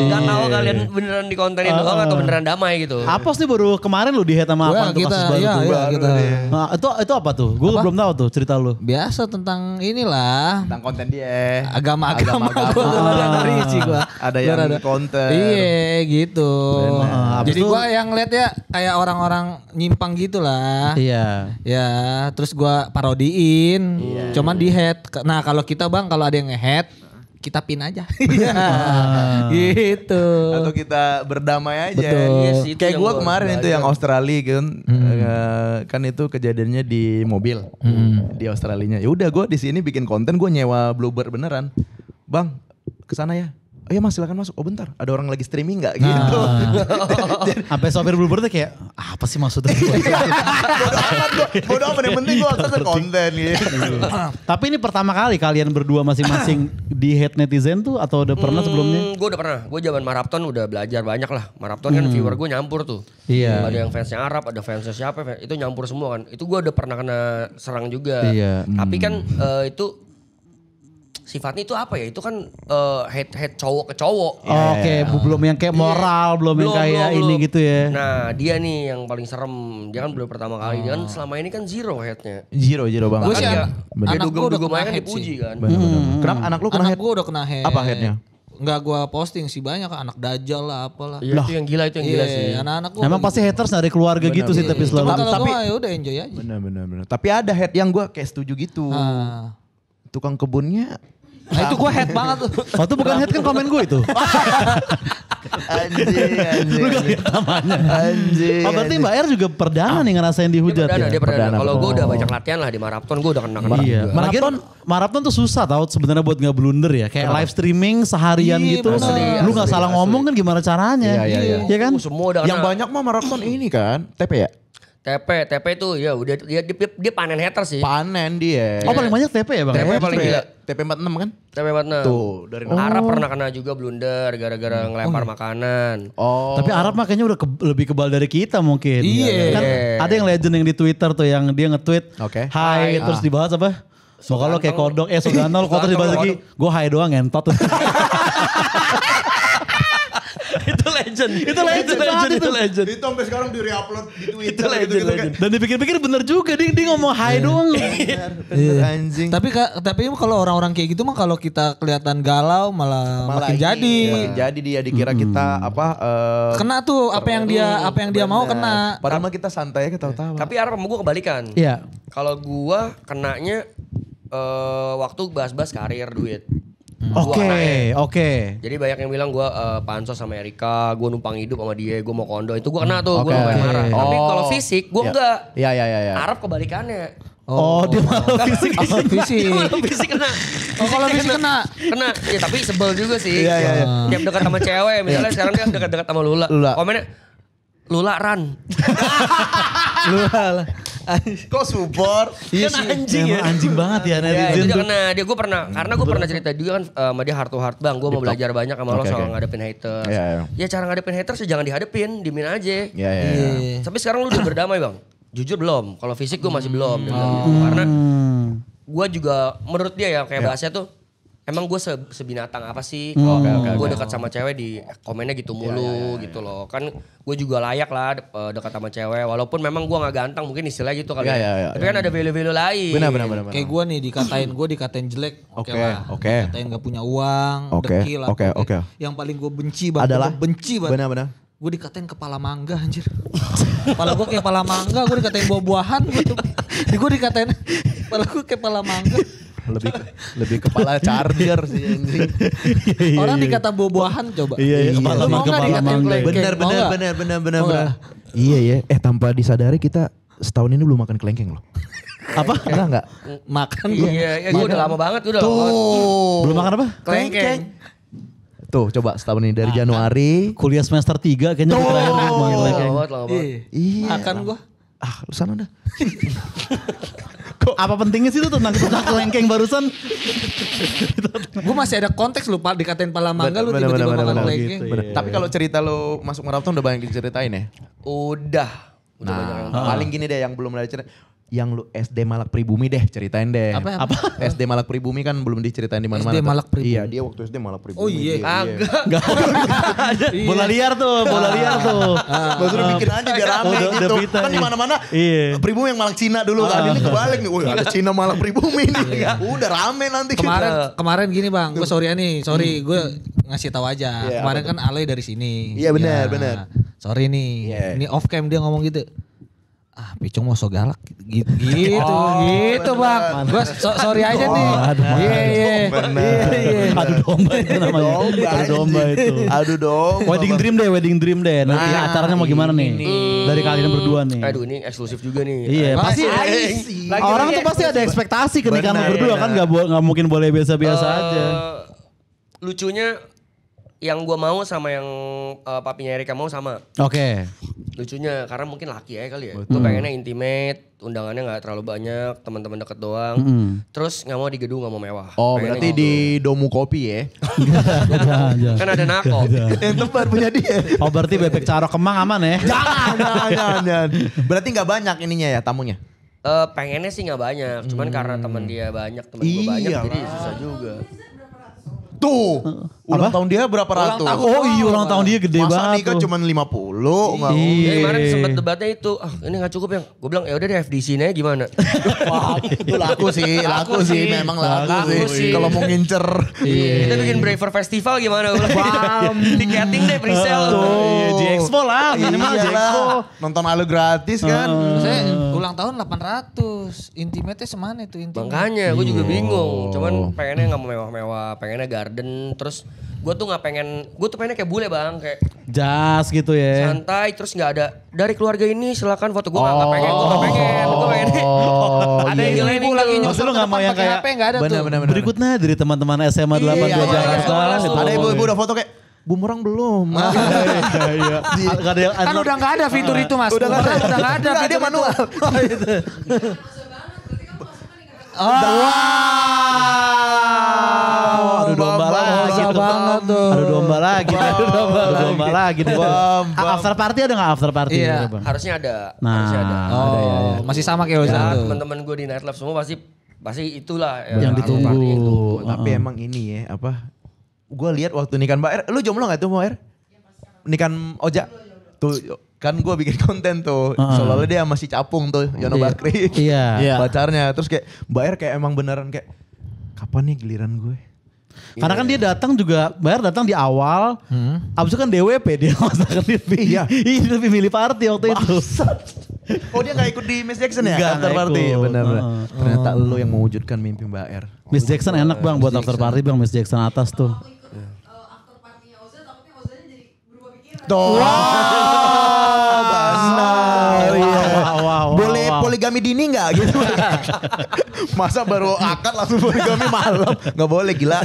gak tahu kalian beneran dikontenin doang atau beneran damai gitu. Apos nih baru kemarin lu di-hate sama apa tuh kasus baru tuh. Kita. Nah, itu apa tuh? Gue belum tahu tuh cerita lu. Biasa tentang inilah. Tentang konten dia. Agama-agama gue dari isi gue. Ada yang konten. Iya gitu. Jadi gue yang lihat ya kayak orang-orang nyimpang gitu lah. Iya. Ya terus gue parodiin. Cuman di head. Nah kalau kita bang kalau ada yang nge-head kita pin aja. Gitu. Atau kita berdamai aja. Betul. Yes, itu Kayak yang gue gua kemarin itu yang Australia kan. Kan itu kejadiannya di mobil. Di Australinya. Ya udah gue di sini bikin konten, gue nyewa Bluebird beneran. Bang, kesana ya. Oh iya mas silakan masuk. Oh bentar, ada orang lagi streaming nggak gitu. Sampai sopir Bluebird kayak apa sih maksudnya? Bodoh amat yang penting gue akses konten gitu. Tapi ini pertama kali kalian berdua masing-masing di hate netizen tuh atau udah pernah sebelumnya? Gue udah pernah. Gue zaman Marathon udah belajar banyak lah. Marathon kan viewer gue nyampur tuh. Iya. Ada yang fansnya Arab, ada fansnya siapa. Itu nyampur semua kan. Itu gue udah pernah kena serang juga. Iya. Tapi kan itu sifatnya itu apa ya? Itu kan hate cowok ke cowok. Oke, belum yang kayak moral, belum yang kayak ini gitu ya. Nah dia nih yang paling serem. Dia kan belum pertama kali. Dia kan selama ini kan zero hate-nya. Zero banget. Gue sih Bahkan anak gue udah dugem-dugem kena aja kan head dipuji sih. kan. Kenapa anak lu kena Anak head? gue udah kena head. Apa headnya? Enggak gue posting sih banyak anak dajal lah apalah. Iya itu yang gila sih. Anak-anak gue. Emang pasti haters dari keluarga gitu sih tapi selalu. Kalau gue ya udah enjoy aja. Bener. Tapi ada head yang gue kayak setuju gitu. Tukang kebunnya. Nah itu gue head banget tuh. Oh itu bukan hate kan komen gue itu. Anjing. Lu gak lihat namanya. Anjing. Oh berarti Mbak R juga perdana nih ngerasain dihujat ya? Dia perdana. Perdana. Kalau gue udah banyak latihan lah di maraton, gue udah kena Iya. juga. Maraton tuh susah tau sebenarnya buat nggak blunder ya. Kayak live streaming seharian Iya, gitu. bener. Lu nggak salah ngomong kan gimana caranya? Iya. Iya kan? Semua udah kena. Yang banyak mah maraton ini kan, TP ya? TP tuh ya udah dia panen hater sih. Panen dia. Oh paling banyak TP ya bang? TP paling gila. TP 46 kan? TP 46. Tuh, dari Arab pernah kena juga blunder gara-gara ngelempar makanan. Oh. Tapi Arab makanya udah lebih kebal dari kita mungkin. Iya. Kan ada yang legend yang di Twitter tuh yang dia nge-tweet. Oke. Hai terus dibahas apa? Muka lo kayak kodok. Sogantol kok terus dibahas lagi. Gue hai doang ngentot. Itu legend. Itu legend. Itu sampai sekarang di re-upload di Twitter legend. Dan dipikir-pikir bener juga dia ngomong hai doang. Bener anjing. Tapi kalau orang-orang kayak gitu mah kalau kita kelihatan galau malah makin jadi. Makin jadi dia dikira kita Kena tuh apa yang dia mau kena. Padahal mah kita santai ketawa-tawa. Tapi Arab sama gue kebalikan. Iya. Kalau gue kenanya waktu bahas-bahas karir duit. Oke. Jadi banyak yang bilang gue pansos sama Erika, gue numpang hidup sama dia, gue mau kondo. Itu gue kena tuh, gue lumayan marah. Tapi kalau fisik gue enggak. Iya. Arab kebalikannya. Oh dia malah fisik. Fisik kena. Kalau fisik kena. Kena. Ya tapi sebel juga sih. Iya. Tiap dekat sama cewek, misalnya sekarang dia dekat-dekat sama Lula. Komennya Lula run. Lula. Kok support? Kan anjing ya. Anjing banget ya Ya, itu netizen dia tuh. kena. Karena gue pernah cerita juga kan sama dia heart to heart bang. Gue mau belajar banyak sama lo soal ngadepin haters. Iya. Ya cara ngadepin haters ya jangan dihadepin, diemin aja. Iya. Tapi sekarang lu udah berdamai bang. Jujur belum. Kalau fisik gue masih belum. Karena gue juga menurut dia ya kayak bahasanya tuh. Emang gue sebinatang apa sih? Kalau gue dekat sama cewek di komennya gitu mulu gitu loh. Kan gue juga layak lah dekat sama cewek. Walaupun memang gue gak ganteng mungkin istilahnya gitu kali. Tapi kan ada value-value lain. Benar. Kayak gue nih dikatain jelek. Oke lah. Oke. Dikatain gak punya uang. Oke, Dekil lah. oke. Yang paling gue benci banget. Adalah? Benci banget. Benar. Gue dikatain kepala mangga anjir. Kepala gue kayak kepala mangga. Gue dikatain buah-buahan. Gue dikatain kepala gue kayak kepala mangga. Lebih kepala charger sih anjing. Orang dikata buah-buahan coba. Iya, kepala mangga. Bener. Iya ya. Tanpa disadari kita setahun ini belum makan kelengkeng loh. Apa? Enggak? Makan gue. Iya, gue udah lama banget. Udah lama banget. Belum makan apa? Kelengkeng. Tuh coba setahun ini dari Januari. Kuliah semester 3 kayaknya gue terakhir makan kelengkeng. Lama banget. Iya. Makan gue. Lu sana dah. Apa pentingnya sih itu tentang kelengkeng barusan? Gue masih ada konteks lu Pak dikatain pala mangga lu tiba-tiba makan kelengkeng. Gitu, Bener. Tapi kalau cerita lu masuk maraton udah banyak diceritain ya? Udah banyak yang Paling gini deh yang belum ada cerita. yang lu SD Malak Pribumi deh, ceritain deh. Apa? SD Malak Pribumi kan belum diceritain di mana-mana. SD Malak Pribumi. Iya, dia waktu SD Malak Pribumi. Oh iya. Agak. Bola liar tuh. Maksudnya bikin aja biar rame udah gitu. pita Kan nih. di mana-mana Iya. Pribumi yang Malak Cina dulu kan. Ini kebalik nih. Wih, ada Cina Malak Pribumi nih. Udah rame nanti. Kemarin gini bang, gue sorry gue ngasih tahu aja. Iya, Kemarin kan Ale dari sini. Iya, benar. Sorry nih, Iya. ini off cam dia ngomong gitu. Ah, Picung mau so galak gitu bang. Gue sorry aja nih. Iya. Adu domba itu namanya. Adu domba itu. Aduh dong. Wedding dream deh. Nanti acaranya mau gimana nih? Dari kalian berdua nih. Aduh ini eksklusif juga nih. Iya, pasti orang tuh pasti ada ekspektasi ke nikahan lu berdua kan nggak mungkin boleh biasa-biasa aja. Lucunya yang gue mau sama yang papinya Erika mau sama. Oke. Lucunya karena mungkin laki ya kali ya. Gue pengennya intimate, undangannya gak terlalu banyak, teman-teman deket doang. Terus gak mau di gedung, gak mau mewah. Oh, Pengennya berarti gitu. di Domu Kopi ya. Jangan. Kan ada nako. Yang tempat punya dia. Oh berarti bebek Carok Kemang aman ya? Jangan. Berarti nggak banyak ininya ya tamunya. Pengennya sih gak banyak. Cuman karena teman dia banyak, teman gue banyak, Iyalah. jadi susah juga. Tuh, ulang tahun dia berapa ratus? Oh iya ulang tahun dia gede Masa banget nikah tuh. cuma 50? Nggak Iya. Kemarin sempet debatnya itu, ini gak cukup yang. Gue bilang ya udah deh FDC nya gimana? Wah, itu laku sih, memang laku sih. Kalau mau ngincer. Kita bikin Braver Festival gimana? Gue bilang, tiketing deh pre-sale. Iya, di Expo lah minimal di Expo. Nonton Halo gratis kan. Saya ulang tahun 800. Intimate-nya semana itu intimate? Makanya gue juga bingung. Cuman pengennya gak mau mewah-mewah, pengennya garden. Terus gue tuh gak pengen, gue tuh pengennya kayak bule bang. Kayak Jas gitu ya. santai terus gak ada dari keluarga ini silakan foto. Gue gak pengen, gue pengen. Ada ibu-ibu lagi Maksud nyusul lu ke nggak mau depan yang pakai kayak HP nggak ada tuh. Bener. Berikutnya dari teman-teman SMA 82 Jakarta. gitu. Ada ibu-ibu udah foto kayak bumerang belum. Iya. Gak ada yang Kan udah nggak ada fitur itu mas. Udah nggak ada. Nggak, dia manual. Aduh domba lagi. banget tuh. Aduh domba lagi. Aduh domba lagi. After party ada nggak after party? Iya. Bang? Harusnya ada. Nah, Harusnya ada. Oh, masih sama kayak Ya, Ozan tuh. teman-teman gue di nightlife semua pasti itulah Yang after ditunggu. party yang ditunggu. Tapi emang ini ya apa? Gue lihat waktu nikahan Mbak Er, lu jomblo gak tuh Mbak Er? Nikahan Oja? Tuh kan gue bikin konten tuh. Soalnya dia masih capung tuh, Yono Bakri. Iya. Pacarnya. Terus kayak Mbak Er kayak emang beneran kayak, kapan nih giliran gue? Karena kan dia datang juga, Bayar datang di awal, abis itu kan DWP dia masakan dia. Iya. Dia lebih milih party waktu itu. Oh dia gak ikut di Miss Jackson ya? Nggak, After nggak party. ikut. Bener. Ternyata lu yang mewujudkan mimpi Mbak Er. Miss Jackson enak bang buat after party bang, Miss Jackson atas tuh. Tuh. Benar. Wow. Boleh poligami dini gak gitu? Masa baru akad langsung poligami malam? Gak boleh gila.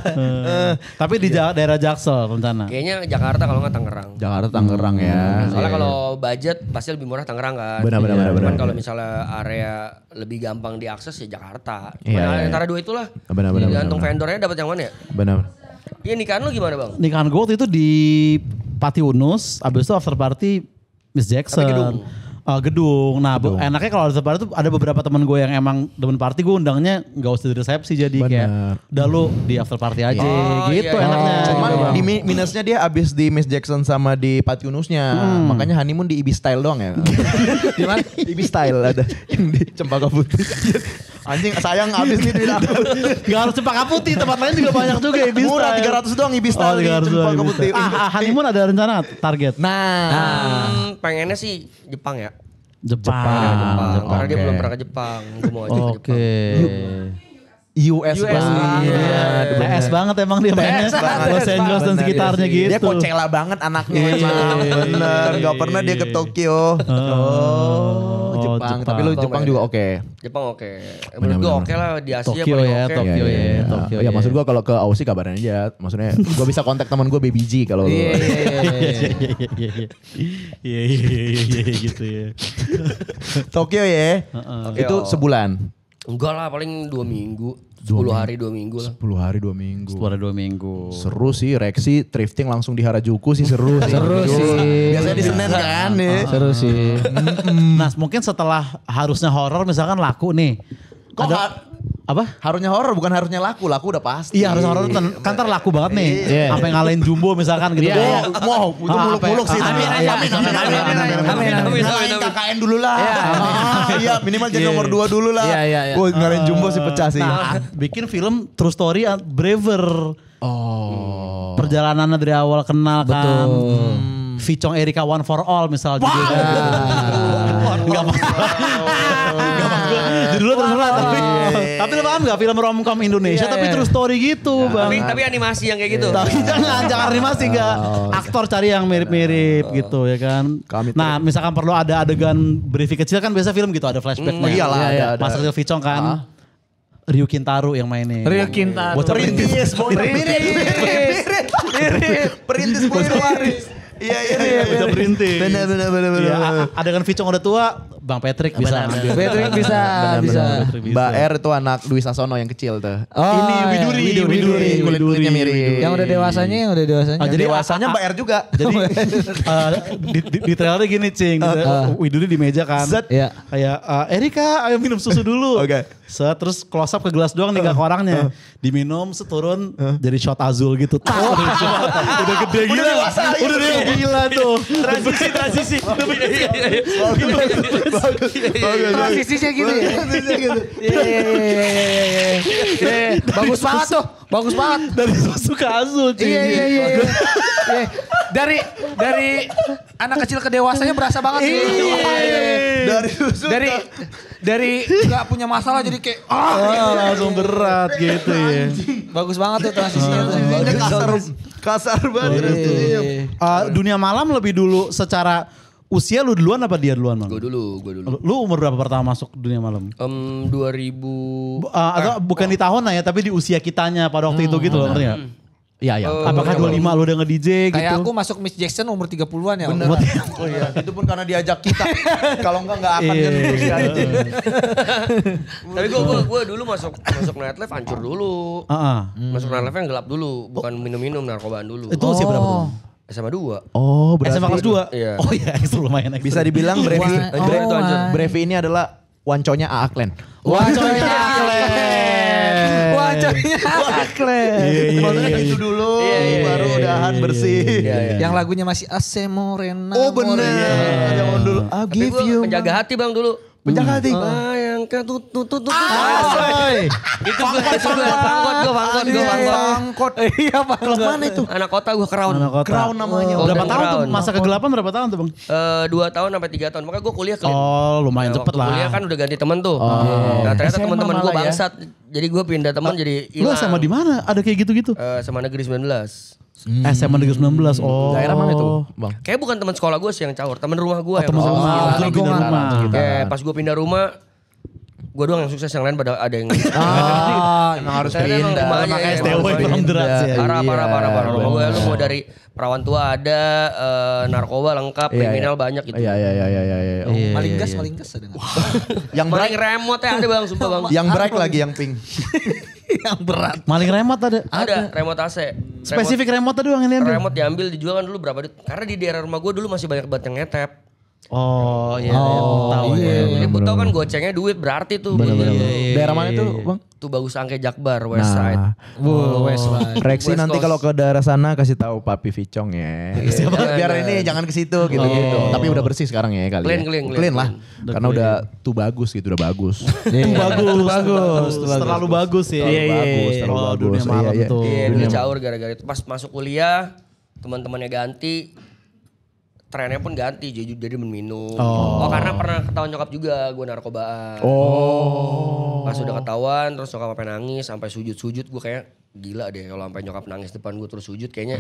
Tapi di daerah Jaksel rencana. Kayaknya Jakarta kalau nggak Tangerang. Jakarta Tangerang ya. Soalnya kalau budget pasti lebih murah Tangerang kan. Benar. Cuman kalau misalnya area lebih gampang diakses ya Jakarta. Iya. Antara dua itulah. Benar. Tergantung vendornya dapat yang mana ya. Benar. Iya nikahan lu gimana bang? Nikahan gue waktu itu di Pati Unus, abis itu after party Miss Jackson. Tapi gedung. Gedung. Nah enaknya kalau after party tuh ada beberapa teman gue yang emang demen party, gue undangnya gak usah di resepsi jadi kayak udah lu di after party aja gitu iya. enaknya. Cuman gitu, Bang. di minusnya dia abis di Miss Jackson sama di Pati Unusnya. Makanya honeymoon di Ibi Style doang ya. Di mana? Ibi Style ada yang di Cempaka Putih. Anjing sayang abis nih duit aku. Gak harus Cempaka Putih, tempat lain juga banyak juga Ibi Murah Style. 300 doang Ibi Style di 300 Cempaka Ibi Putih. Style. Honeymoon ada rencana target? Nah. Pengennya sih Jepang ya. Jepang. Karena dia belum pernah ke Jepang. Gue mau aja ke Jepang. Oke. US Iya, PS banget emang dia mainnya. Los Angeles dan sekitarnya gitu. Dia Coachella banget anaknya emang. Bener. Gak pernah dia ke Tokyo. Jepang. Tapi lu Jepang juga oke. Jepang oke. Menurut gue oke lah di Asia Tokyo paling ya, oke. Tokyo ya, Tokyo. Ya maksud gua kalau ke Aussie kabarin aja. Maksudnya gua bisa kontak teman gua Baby G kalau lu. Iya gitu ya. Tokyo ya. Oke, Itu sebulan. Enggak lah paling 2 minggu. 10 hari 2 minggu lah. 10 hari 2 minggu. 10 hari 2 minggu. Seru sih, Reksi thrifting langsung di Harajuku sih seru sih. Seru sih. Biasanya di Senen kan nih. Seru sih. Nah mungkin setelah harusnya horor misalkan laku nih. Kok Apa? harusnya horor bukan harusnya laku udah pasti. Iya harus horor kan ntar laku banget nih. Iya. Sampai ngalahin Jumbo misalkan gitu. Mau itu muluk-muluk sih. Amin. Ngalahin KKN dulu lah. Iya minimal jadi nomor 2 dulu lah. Iya. Wah ngalahin Jumbo sih pecah sih. Nah, bikin film True Story Braver. Oh. Perjalanannya dari awal kenal kan. Vicong Erika One for All misal judulnya. Enggak masalah. Judulnya terserah tapi lu paham gak film romcom Indonesia tapi true story gitu bang. Tapi animasi yang kayak gitu. Tapi jangan animasi enggak. Aktor cari yang mirip-mirip gitu ya kan. Nah misalkan perlu ada adegan briefing kecil kan biasa film gitu ada flashbacknya. Iyalah ada. Mas Rio Vicong kan. Ryu Kintaro yang mainin. Rio Kintaro. Bocah Perintis Perintis Boy Waris. Iya. Bisa perintis. Benar. Iya, adegan Vicong udah tua, Bang Patrick bisa. Patrick bisa. Mbak R itu anak Dwi Sasono yang kecil tuh. Oh, Ini Widuri. Kulit-kulitnya mirip. Yang udah dewasanya. Jadi Dewasanya Mbak R juga. Jadi di trailernya gini Cing. Widuri di meja kan. Set. Iya. Kayak Erika ayo minum susu dulu. Oke. Set terus close up ke gelas doang nih gak ke orangnya. Diminum seturun jadi shot azul gitu. Udah gede gila. Udah gila tuh. Transisi. Transisinya gitu ya. Iya. Bagus banget tuh. Bagus banget. Dari susu ke azul Cing. Iya. Dari anak kecil ke dewasanya berasa banget sih. Dari susu. Dari nggak punya masalah jadi kayak Langsung berat gitu ya. bagus banget tuh transisinya tuh. Kasar banget. Dunia malam lebih dulu secara usia lu duluan apa dia duluan Bang? Gue dulu. Lu umur berapa pertama masuk dunia malam? 2000. Atau bukan di tahun ya tapi di usia kitanya pada waktu itu gitu loh ngerti gak? Iya. Apakah 25 lu udah nge-DJ gitu? Kayak aku masuk Miss Jackson umur 30-an ya. Bener. Oh iya, itu pun karena diajak kita. Kalau enggak akan kan usia itu. Tapi gue dulu masuk nightlife hancur dulu. Masuk nightlife yang gelap dulu, bukan minum-minum narkobaan dulu. Itu usia berapa tuh? SMA 2. Oh, berarti SMA kelas 2? Iya. Oh iya, ekstra lumayan ekstra. bisa dibilang Brevi itu hancur. Brevi ini adalah wanconya Aaklen. Wanconya Aklen. Maksudnya gitu dulu, baru udahan bersih. Yang lagunya masih Asemo Rena. Oh bener, zaman dulu. I'll Tapi give gue you. penjaga hati bang dulu. Penjaga hati. Yang kan tutut. Itu gue Pangkot. Iya Pak. Klub mana itu? anak kota gue Crown. Crown namanya. Berapa tahun tuh? Crown. Masa kegelapan berapa tahun tuh Bang? 2 tahun sampai 3 tahun. Makanya gue kuliah clean. Oh lumayan cepet lah. Kuliah kan udah ganti temen tuh. Nah ternyata SMA teman-teman gue malah ya. bangsat. Jadi gue pindah teman jadi Lu hilang. sama di mana? Ada kayak gitu-gitu? Sama Negeri 19. SMA Negeri 19. Oh. Daerah mana itu, Bang? Kayak bukan teman sekolah gue sih yang caur. Temen rumah gue yang Temen masuk. rumah. Lu pindah rumah. Kayak pas gue pindah rumah. Gue doang yang sukses, yang lain pada ada yang Emang harus Saya emang pindah. rumahnya Makanya ya, stay away from drugs ya. Parah. Rumah gue lu mau dari perawan tua ada, narkoba lengkap, kriminal banyak gitu. Iya. Maling gas ada nggak? Yang Maling bright, remote ada bang, sumpah bang. yang bright lagi yang pink. Yang berat. Maling remote ada? Ada remote AC. Spesifik remote tadi Bang ini. Remote diambil dijual kan dulu berapa duit? Karena di daerah rumah gue dulu masih banyak banget yang ngetep. Oh iya, tahu ya. Jadi gue tau kan gocengnya duit berarti tuh. Daerah mana itu, Bang? Tuh Bagus Angke Jakbar, West Side. West Side. Reksi West nanti Coast. kalau ke daerah sana kasih tahu Papi Vicong ya. Biar ini jangan ke situ gitu-gitu. Tapi udah bersih sekarang ya kali. Clean Lah. Karena udah tuh bagus gitu, udah bagus. Bagus. Terlalu bagus ya. Terlalu Oh, bagus. dunia malam Iya. tuh. Iya, dulu caur gara-gara itu. Pas masuk kuliah, teman-temannya ganti. Trennya pun ganti, jadi minum. Oh karena pernah ketahuan nyokap juga gue narkobaan. Pas udah ketahuan terus nyokap sampai nangis, sampai sujud-sujud, gue kayak gila deh kalau sampai nyokap nangis depan gue terus sujud kayaknya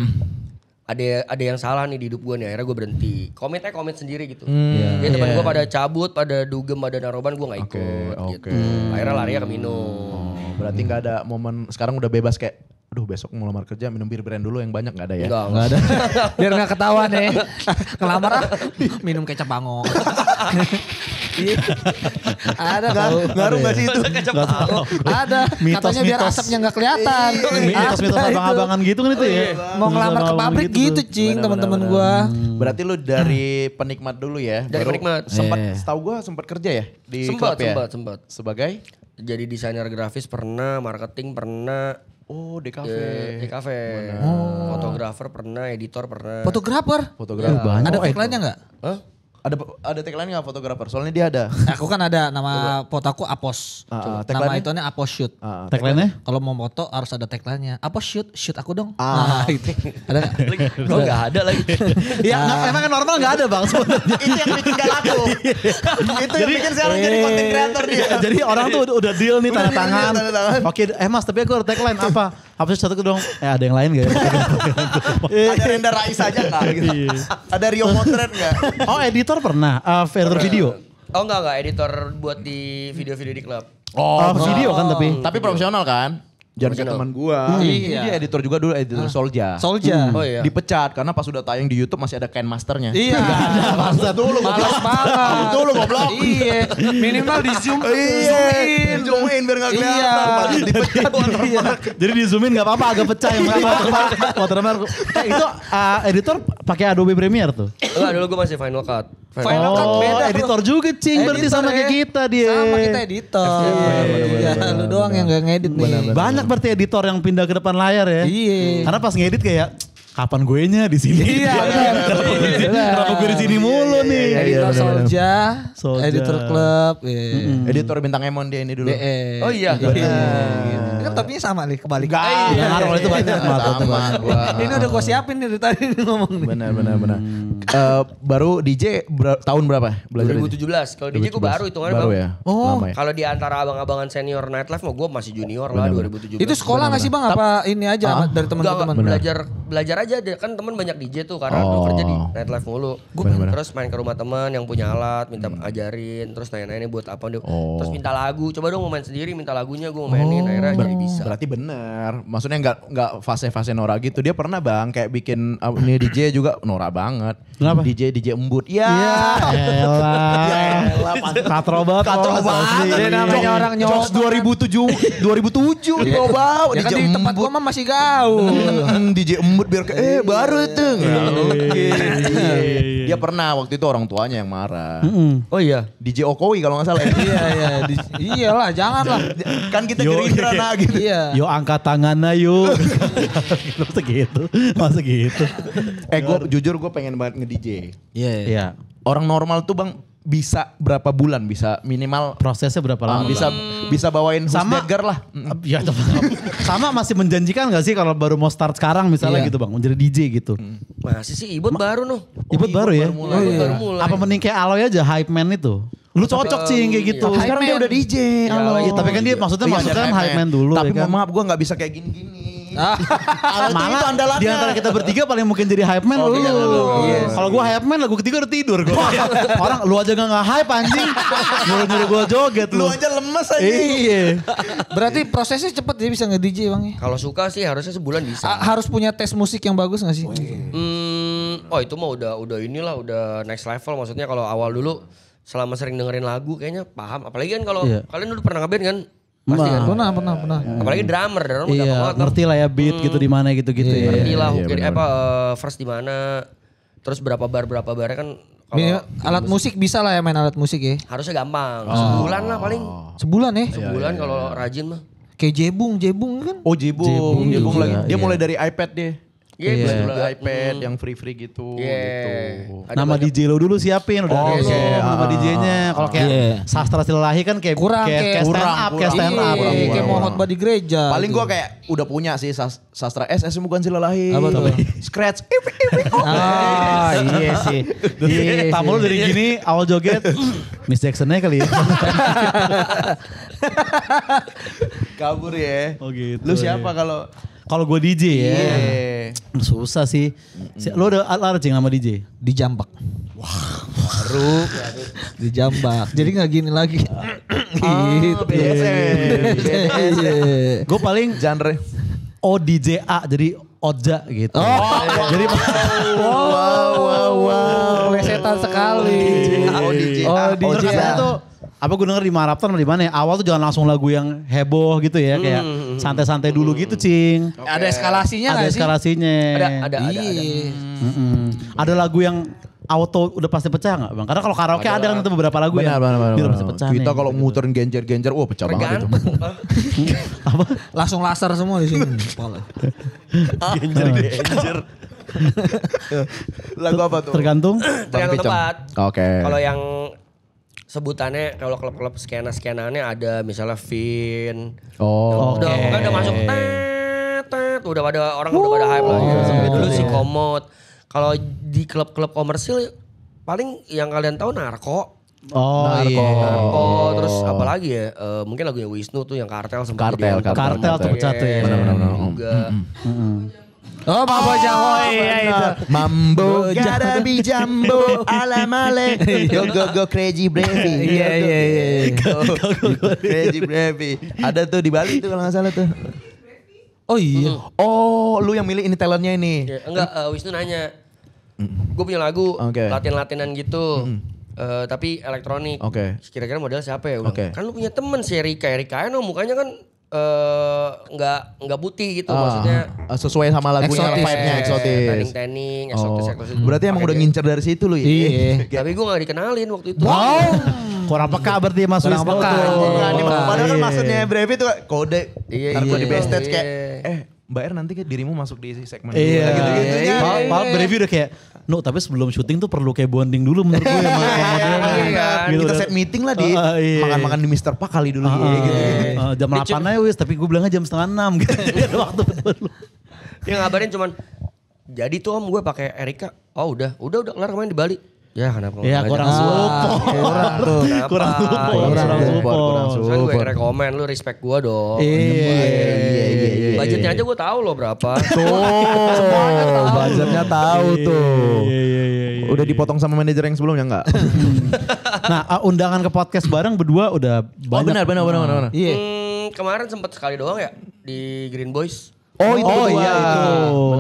ada yang salah nih di hidup gue nih. Akhirnya gue berhenti. Komit sendiri gitu. Jadi teman gue pada cabut, pada dugem, pada narkoban, gue gak ikut gitu. Akhirnya larinya ke minum. Berarti nggak ada momen sekarang udah bebas kayak aduh besok mau lamar kerja minum bir brand dulu yang banyak nggak ada ya? Enggak ada. Biar nggak ketahuan ya. Ngelamar minum kecap bango. Ada tahu. Ngaruh gak sih itu? Ada. Katanya biar asapnya nggak kelihatan. Mitos-mitos abang-abangan gitu kan itu ya. Mau ngelamar ke pabrik gitu cing teman-teman gue. Berarti lu dari penikmat dulu ya? Dari penikmat. Setahu gue sempat kerja ya di klub ya? Sempat. Sebagai? Jadi desainer grafis pernah, marketing pernah. Oh, DKV. Di kafe. Fotografer pernah, editor pernah. Fotografer. Banyak. Ada tagline-nya nggak? Hah? Ada tagline nggak fotografer? Soalnya dia ada. Aku kan ada nama foto aku Apos. Nama tagline-nya? itunya Apos Shoot. Tagline-nya? Kalau mau foto harus ada tagline-nya. Apos shoot aku dong. Nah, itu. Ada nggak? Gue gak ada lagi. Ya emang normal gak ada bang sebenarnya. Itu yang bikin gak laku. Itu yang bikin sekarang jadi content creator dia. Jadi orang tuh udah deal nih tanda deal, tangan. tanda tangan. Oke, Mas tapi aku ada tagline apa? Apa sih satu dong? Ada yang lain gak ya? Ada Renda Rais aja gak? Gitu. Ada Rio Motret gak? Oh editor pernah? Editor video? Oh enggak, editor buat di video-video di klub. Oh video kan tapi? Tapi profesional kan? Jangan kayak teman gua. Ini dia editor juga dulu, editor Solja. Solja. Oh iya. Dipecat karena pas udah tayang di YouTube masih ada Ken Masternya. Iya. Masa dulu Malas banget. Dulu goblok. Iya. Minimal di zoom. Iya. Zoom in biar gak kelihatan. Pas dipecat watermark. Jadi di zoomin gak apa-apa agak pecah yang watermark. Itu editor pakai Adobe Premiere tuh. Enggak, dulu gue masih Final Cut. Final Cut beda, bro. Editor juga cing berarti Editor sama ya. kayak kita dia. Sama kita editor. Iya, lu doang yang gak ngedit nih. Banyak berarti editor yang pindah ke depan layar ya. Iya. Karena pas ngedit kayak kapan gue nya di sini? Iya, benar. Kenapa gue di sini mulu nih? Editor Solja, Solja. editor klub. Editor Bintang Emon dia ini dulu. BE. Oh iya. Ini kan topinya sama nih, kebalik. Iya, ngaruh itu banyak. Sama gua. Ini udah gue siapin nih dari tadi nih ngomong nih. Benar. Baru DJ tahun berapa? Belajar 2017. Kalau DJ gue baru hitungannya baru Bang. ya. Oh. Lama ya. Kalau di antara abang-abangan senior nightlife mah gue masih junior lah 2017. Itu sekolah gak sih bang? Apa ini aja dari teman-teman? Belajar aja kan teman banyak DJ tuh karena dulu kerja di nightlife mulu. Terus main ke rumah teman yang punya alat, minta ajarin, terus nanya-nanya buat apa dia. Terus minta lagu, coba dong mau main sendiri, minta lagunya gue mau mainin, akhirnya jadi bisa. Berarti bener. Maksudnya nggak fase-fase Nora gitu. Dia pernah bang kayak bikin ini DJ juga Nora banget. Kenapa? DJ embut. Ya. Elah. Katro banget. Dia namanya orang Jokes 2007 coba. Ya kan di tempat gua mah masih gaul. DJ embut biar kayak baru tuh. Dia pernah waktu itu orang tuanya yang marah. Oh iya. DJ Okowi kalau nggak salah. Iyalah, jangan lah. Kan kita Gerindra nah gitu. Iya. Yo angkat tangannya yuk. Masa gitu. Gue jujur gue pengen banget nge-DJ. Iya. Orang normal tuh bang bisa berapa bulan bisa minimal Prosesnya berapa lama? bisa bawain Sama- Husdagger lah. Ya sama masih menjanjikan gak sih kalau baru mau start sekarang misalnya Iya. gitu bang, mau jadi DJ gitu. Masih sih Ibot baru noh. Ibut baru ya? Baru mulai. Apa mending kayak Aloy aja, hype man itu? Lu cocok sih kayak gitu. Tapi sekarang dia udah DJ. Iya, tapi kan dia maksudnya kan hype man dulu Tapi ya kan. mohon maaf gue gak bisa kayak gini-gini. Malah di antara kita bertiga paling mungkin jadi hype man lu. Kalau gue hype man lagu ketiga udah tidur gue. Orang lu aja gak hype anjing. Nyuruh-nyuruh gue joget Lu lu. aja lemes aja. Iya. Berarti prosesnya cepet dia bisa nge-DJ bang ya? Kalau suka sih harusnya sebulan bisa. Harus punya tes musik yang bagus gak sih? Oh itu mah udah inilah udah next level. Maksudnya kalau awal dulu selama sering dengerin lagu kayaknya paham. Apalagi kan kalau kalian dulu pernah ngeband kan? Pasti kan? Pernah. Apalagi drummer udah Iya, banget. ngerti lah ya beat gitu di mana gitu-gitu ya. Ngerti lah verse di mana. Terus berapa barnya kan kalau Alat musik bisa lah ya main alat musik ya? harusnya gampang. Sebulan lah paling. Sebulan ya? Sebulan kalau rajin mah. Kayak jebung kan? Oh Jebung juga, lagi. Dia iya. mulai dari iPad dia. Iya, Beli bisa dulu juga. iPad yang free gitu. gitu. Nama DJ lo dulu siapin udah ada iya. nama DJ-nya. Kalau kayak Sastra Silalahi kan kayak Kurang, kayak stand up, kayak stand up. Iya, kayak mau khotbah di gereja. Paling gue kayak udah punya sih sastra SS bukan Silalahi. Apa tuh? Scratch. Ah iya sih. Tamu lu dari gini awal joget Miss Jackson-nya kali ya. Kabur ya. Oh gitu. Lu siapa kalau gue DJ ya. Iya. Susah sih. Lu ada cing sama DJ? Di Jambak. Baru di Jambak. Jadi nggak gini lagi. Gitu. Gue paling genre ODJA jadi Oja gitu. Wow. Lesetan setan sekali. Terus katanya tuh apa gue denger di Maraptan di mana ya? Awal tuh jangan langsung lagu yang heboh gitu ya, kayak santai-santai dulu gitu, Cing. Ada eskalasinya nggak sih? Ada eskalasinya. Ada. Ada lagu yang auto udah pasti pecah nggak bang? Karena kalau karaoke ada kan itu beberapa lagu Benar. udah pasti pecah. Kita nih. kalau muterin genjer-genjer, wah pecah banget itu. Apa? Langsung laser semua di sini. Genjer. Lagu apa tuh? Tergantung. Tergantung tempat. Oke. Kalau yang sebutannya kalau klub-klub skena-skenanya ada misalnya Vin. Oh. Udah masuk tet, udah pada orang udah pada hype lah. Dulu si Komod. Kalau di klub-klub komersil paling yang kalian tahu Narko. Narko, terus apa lagi ya? Mungkin lagunya Wisnu tuh yang Kartel sempat Kartel tuh pecah tuh ya. Benar. Juga. Oh, Mambo Jambo, iya itu. Mambo gotta be jumbo ala male. Go crazy bravi. Iya. Crazy bravi. Ada tuh di Bali tuh kalau nggak salah tuh. Oh iya. Oh, lu yang milih ini talentnya ini. Ya, enggak, Wisnu nanya. Gue punya lagu latihan-latihan gitu. Tapi elektronik. Kira-kira model siapa ya? Kan lu punya temen si Erika Eno mukanya kan nggak putih gitu maksudnya. Sesuai sama lagunya, vibe-nya eksotis. Tanning, eksotis. Berarti emang udah ngincer dari situ lu ya? Iya. Tapi gue gak dikenalin waktu itu. Wow. Kurang peka berarti Mas Wisnu tuh. Padahal kan maksudnya Brevi tuh kode. Ntar gue di backstage kayak, Mbak R nanti kan dirimu masuk di segmen gitu-gitunya. Maaf Brevi udah kayak, tapi sebelum syuting tuh perlu kayak bonding dulu menurut gue sama modelnya. Kita set meeting lah di makan-makan di Mr. Park kali dulu. Jam 8 aja wis, tapi gue bilangnya jam 5:30 gitu. Ada waktu betul. Dia ngabarin cuman, jadi tuh om gue pakai Erika. Oh udah kelar kemarin di Bali. Ya kenapa? Ya kurang support. Kurang support. Kan gue yang rekomen, lu respect gue dong. Iya. Budgetnya aja gue tahu loh berapa. Budgetnya tahu tuh. Udah dipotong sama manajer yang sebelumnya enggak? Nah, undangan ke podcast bareng berdua udah banyak. Benar. Iya. Kemarin sempat sekali doang ya di Green Boys. Oh itu.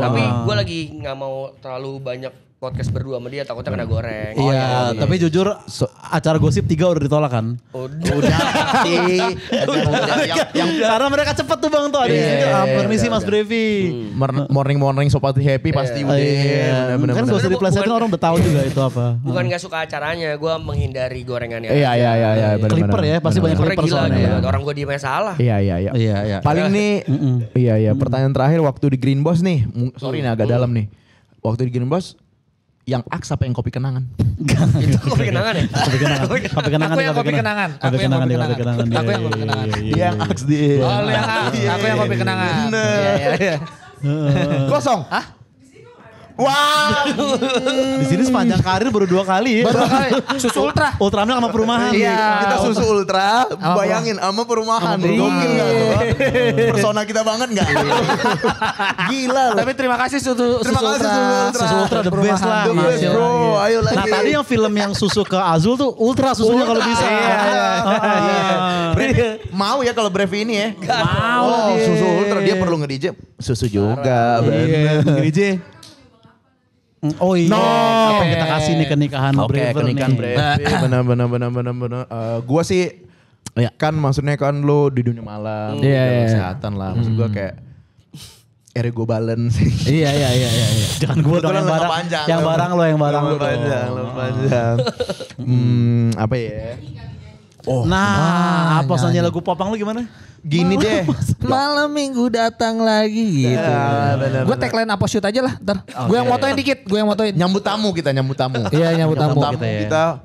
Tapi gue lagi nggak mau terlalu banyak podcast berdua sama dia, takutnya kena goreng. Iya, tapi jujur acara gosip 3 udah ditolak kan? Udah sih. Karena mereka cepet tuh bang tuh. Permisi Mas Brevi. Morning sobat happy pasti udah. Kan gak usah diplesetin, orang udah tahu juga itu apa. Bukan gak suka acaranya, gue menghindari gorengannya. Iya. Clipper ya, pasti banyak clipper soalnya. Orang gue diem salah. Iya. Paling nih, iya. Pertanyaan terakhir waktu di Green Boss nih. Sorry nih agak dalam nih. Waktu di Green Boss, yang aks apa yang kopi kenangan? Itu kopi kenangan ya? Kopi kenangan. Aku yang kopi kenangan. Dia yang aks dia. Oh, lu yang aks. Aku yang kopi kenangan. Iya. Kosong. Hah? Wah. Di sini sepanjang karir baru 2 kali ya. Susu Ultra. Ultramilk sama perumahan. Iya. Kita susu Ultra, bayangin sama perumahan. Gokil gak tuh? Persona kita banget gak? Gila loh. Tapi terima kasih Susu Ultra. Susu Ultra the best lah. The best bro, ayo lagi. Nah tadi yang film yang susu ke Azul tuh Ultra susunya kalau bisa. Mau ya kalau Brevi ini ya? Mau. Susu Ultra dia perlu nge-DJ. Susu juga. Bener. Nge-DJ. Oh iya, apa yang kita kasih nih ke nikahan Brevi. Oke, nikahan Brevi. Benar. Gua sih kan maksudnya kan lo di dunia malam, kesehatan lah. Maksud gua kayak ego balance. Iya. Jangan gua dong yang barang lo. Panjang. Apa ya? Apa soalnya lagu popang lu gimana? Gini deh. Malam minggu datang lagi gitu. Gue tagline apa shoot aja lah ntar. Gue yang motoin dikit. Nyambut tamu. Iya nyambut tamu. Kita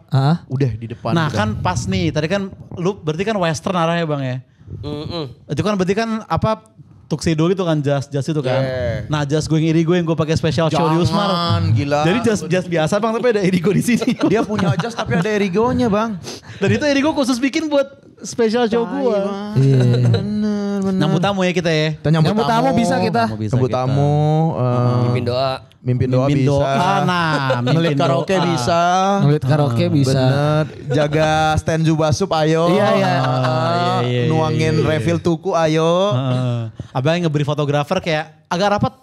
udah di depan. Nah kan pas nih, tadi kan lu berarti kan western arahnya bang ya? Itu kan berarti kan apa tuxedo gitu kan, jas itu kan. Nah jas gue yang iri gue yang gue pakai special show di Usmar. Jangan, gila. Jadi jas biasa bang, tapi ada irigo di sini. Dia punya jas tapi ada irigonya bang. Dan itu irigo khusus bikin buat special show gue. Bener. Nyambut tamu ya kita ya. Nyambut tamu bisa kita. Nyambut tamu. Mimpin doa bisa. Ngelit karaoke bisa. Bener. Jaga stand Jubasup ayo. Iya. Nuangin refill tuku ayo. Abang yang ngeberi fotografer kayak agak rapat.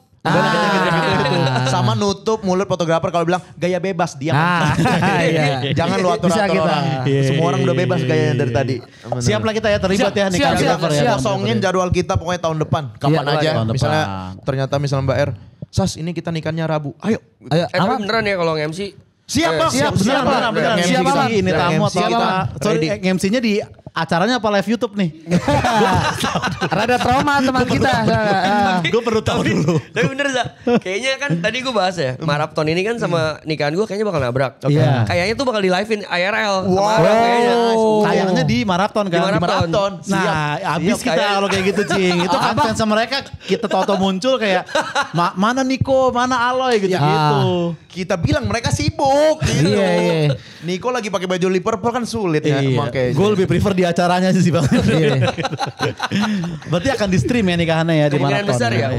Sama nutup mulut fotografer kalau bilang gaya bebas diam. Iya. Jangan lu atur-atur orang. Semua orang udah bebas gayanya dari tadi. Siap lah kita ya terlibat ya nih. Siap. Kosongin jadwal kita pokoknya tahun depan. Kapan aja. Misalnya ternyata misalnya Mbak R. Sas ini kita nikahnya Rabu. Ayo. Tapi beneran ya kalau nge-MC? Siap. Beneran. Siap ini tamu atau kita. Sorry MC-nya di acaranya apa live YouTube nih? Rada trauma teman kita. Gue perlu tahu dulu. Tapi bener Za, kayaknya kan tadi gue bahas ya, Marapton ini kan sama nikahan gue kayaknya bakal nabrak. Iya. Kayaknya tuh bakal di live-in IRL. Kayaknya di Marathon kan? Di Marathon. Nah abis kita kalau kayak gitu Cing. Itu kan fans mereka kita tau-tau muncul kayak mana Niko, mana Aloy gitu-gitu. Kita bilang mereka sibuk gitu. Iya. Niko lagi pakai baju Liverpool kan sulit ya makanya. Gue lebih prefer di acaranya sih Bang. Berarti akan di stream ya nikahannya ya di Marathon. Kemungkinan besar ya.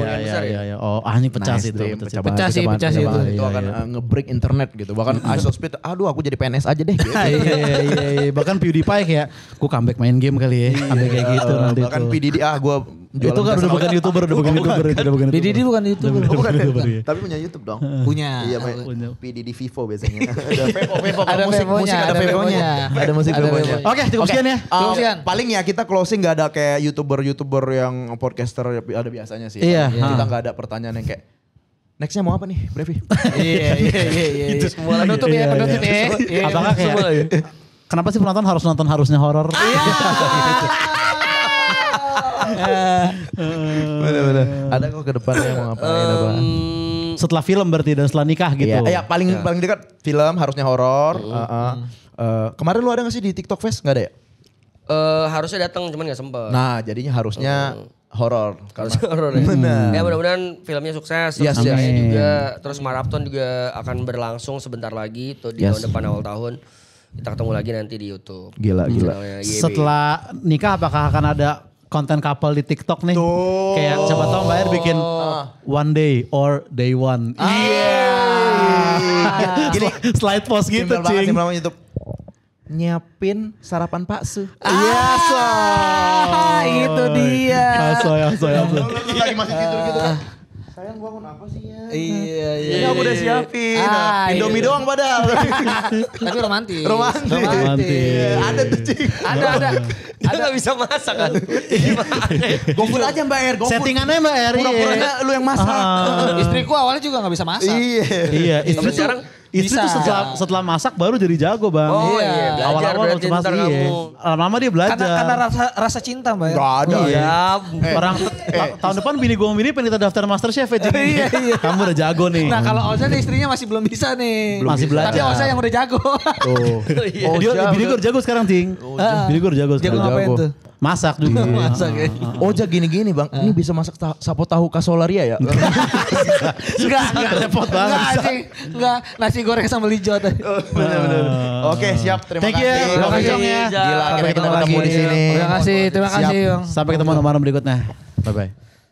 Iya. Oh anjing pecah sih itu. Pecah sih itu. Itu akan nge-break internet gitu. Bahkan Isospeed, aduh aku jadi PNS aja deh. Gitu. Iya. Bahkan PewDiePie kayak, aku comeback main game kali ya. Sampai kayak gitu nanti. Bahkan PDD gue jualan. Itu kan udah bukan YouTuber, PDD bukan YouTuber. Bukan tapi punya YouTube dong. Punya. Iya punya. PDD Vivo biasanya. Ada Vevo-nya. Ada musik Vevo-nya. Oke cukup sekian ya. Paling ya kita closing gak ada kayak YouTuber yang podcaster ada biasanya sih. Iya. Kita gak ada pertanyaan yang kayak nextnya mau apa nih Brevi? Iya. Itu semua penutup ya. Apakah kayak kenapa sih penonton harus nonton harusnya horor? Bener-bener. Ada kok ke depannya mau ngapain apa? Setelah film berarti dan setelah nikah gitu. Iya, paling dekat film harusnya horor. Kemarin lu ada gak sih di TikTok Fest? Gak ada ya? Harusnya datang cuman gak sempet. Nah jadinya harusnya horor. Harusnya horor ya. Benar. Ya mudah-mudahan filmnya sukses. Yes, Terus yes. juga terus Marathon juga akan berlangsung sebentar lagi tuh di tahun depan awal tahun. Kita ketemu lagi nanti di YouTube. Gila. Setelah nikah apakah akan ada konten couple di TikTok nih? Tuh. Kayak siapa tahu Mbak Er bikin one day or day one. Gini slide post gitu Cing. Simpel banget YouTube. Nyiapin sarapan bakso. Itu dia. Asoy. Lagi masih tidur gitu kan. Sayang gua kenapa sih ya? Iya. Ini aku udah siapin. Indomie doang padahal. Tapi romantis. Ada tuh Cing. Ada. Dia gak bisa masak kan. GoFood aja Mbak Er. Settingannya Mbak Er. Pura-puranya lu yang masak. Istriku awalnya juga gak bisa masak. Iya. Tapi sekarang Istri tuh setelah masak baru jadi jago Bang. Oh iya, belajar Awal-awal berarti waktu masih ntar kamu. lama-lama dia belajar. Karena rasa cinta Mbak. Gak ada. Iya. Orang tahun depan bini gue ini pengen kita daftar MasterChef ya. Iya. Kamu udah jago nih. Nah kalau Oza nih istrinya masih belum bisa nih. Masih belajar. Tapi Oza yang udah jago. Tuh. Bini gue udah jago sekarang Ting. Bini gue udah jago sekarang. Jago ngapain tuh? Masak juga. Masak ya. Oja gini-gini Bang. Ini bisa masak sapo tahu kasolaria ya? Enggak. Repot banget. Enggak. Nasi goreng sambal hijau tadi. Bener-bener. Oke siap. Terima Thank you kasih. ya. Terima kasih Om ya. Gila akhirnya kita ketemu di sini. Terima kasih Bang. Sampai ketemu malam berikutnya. Bye-bye.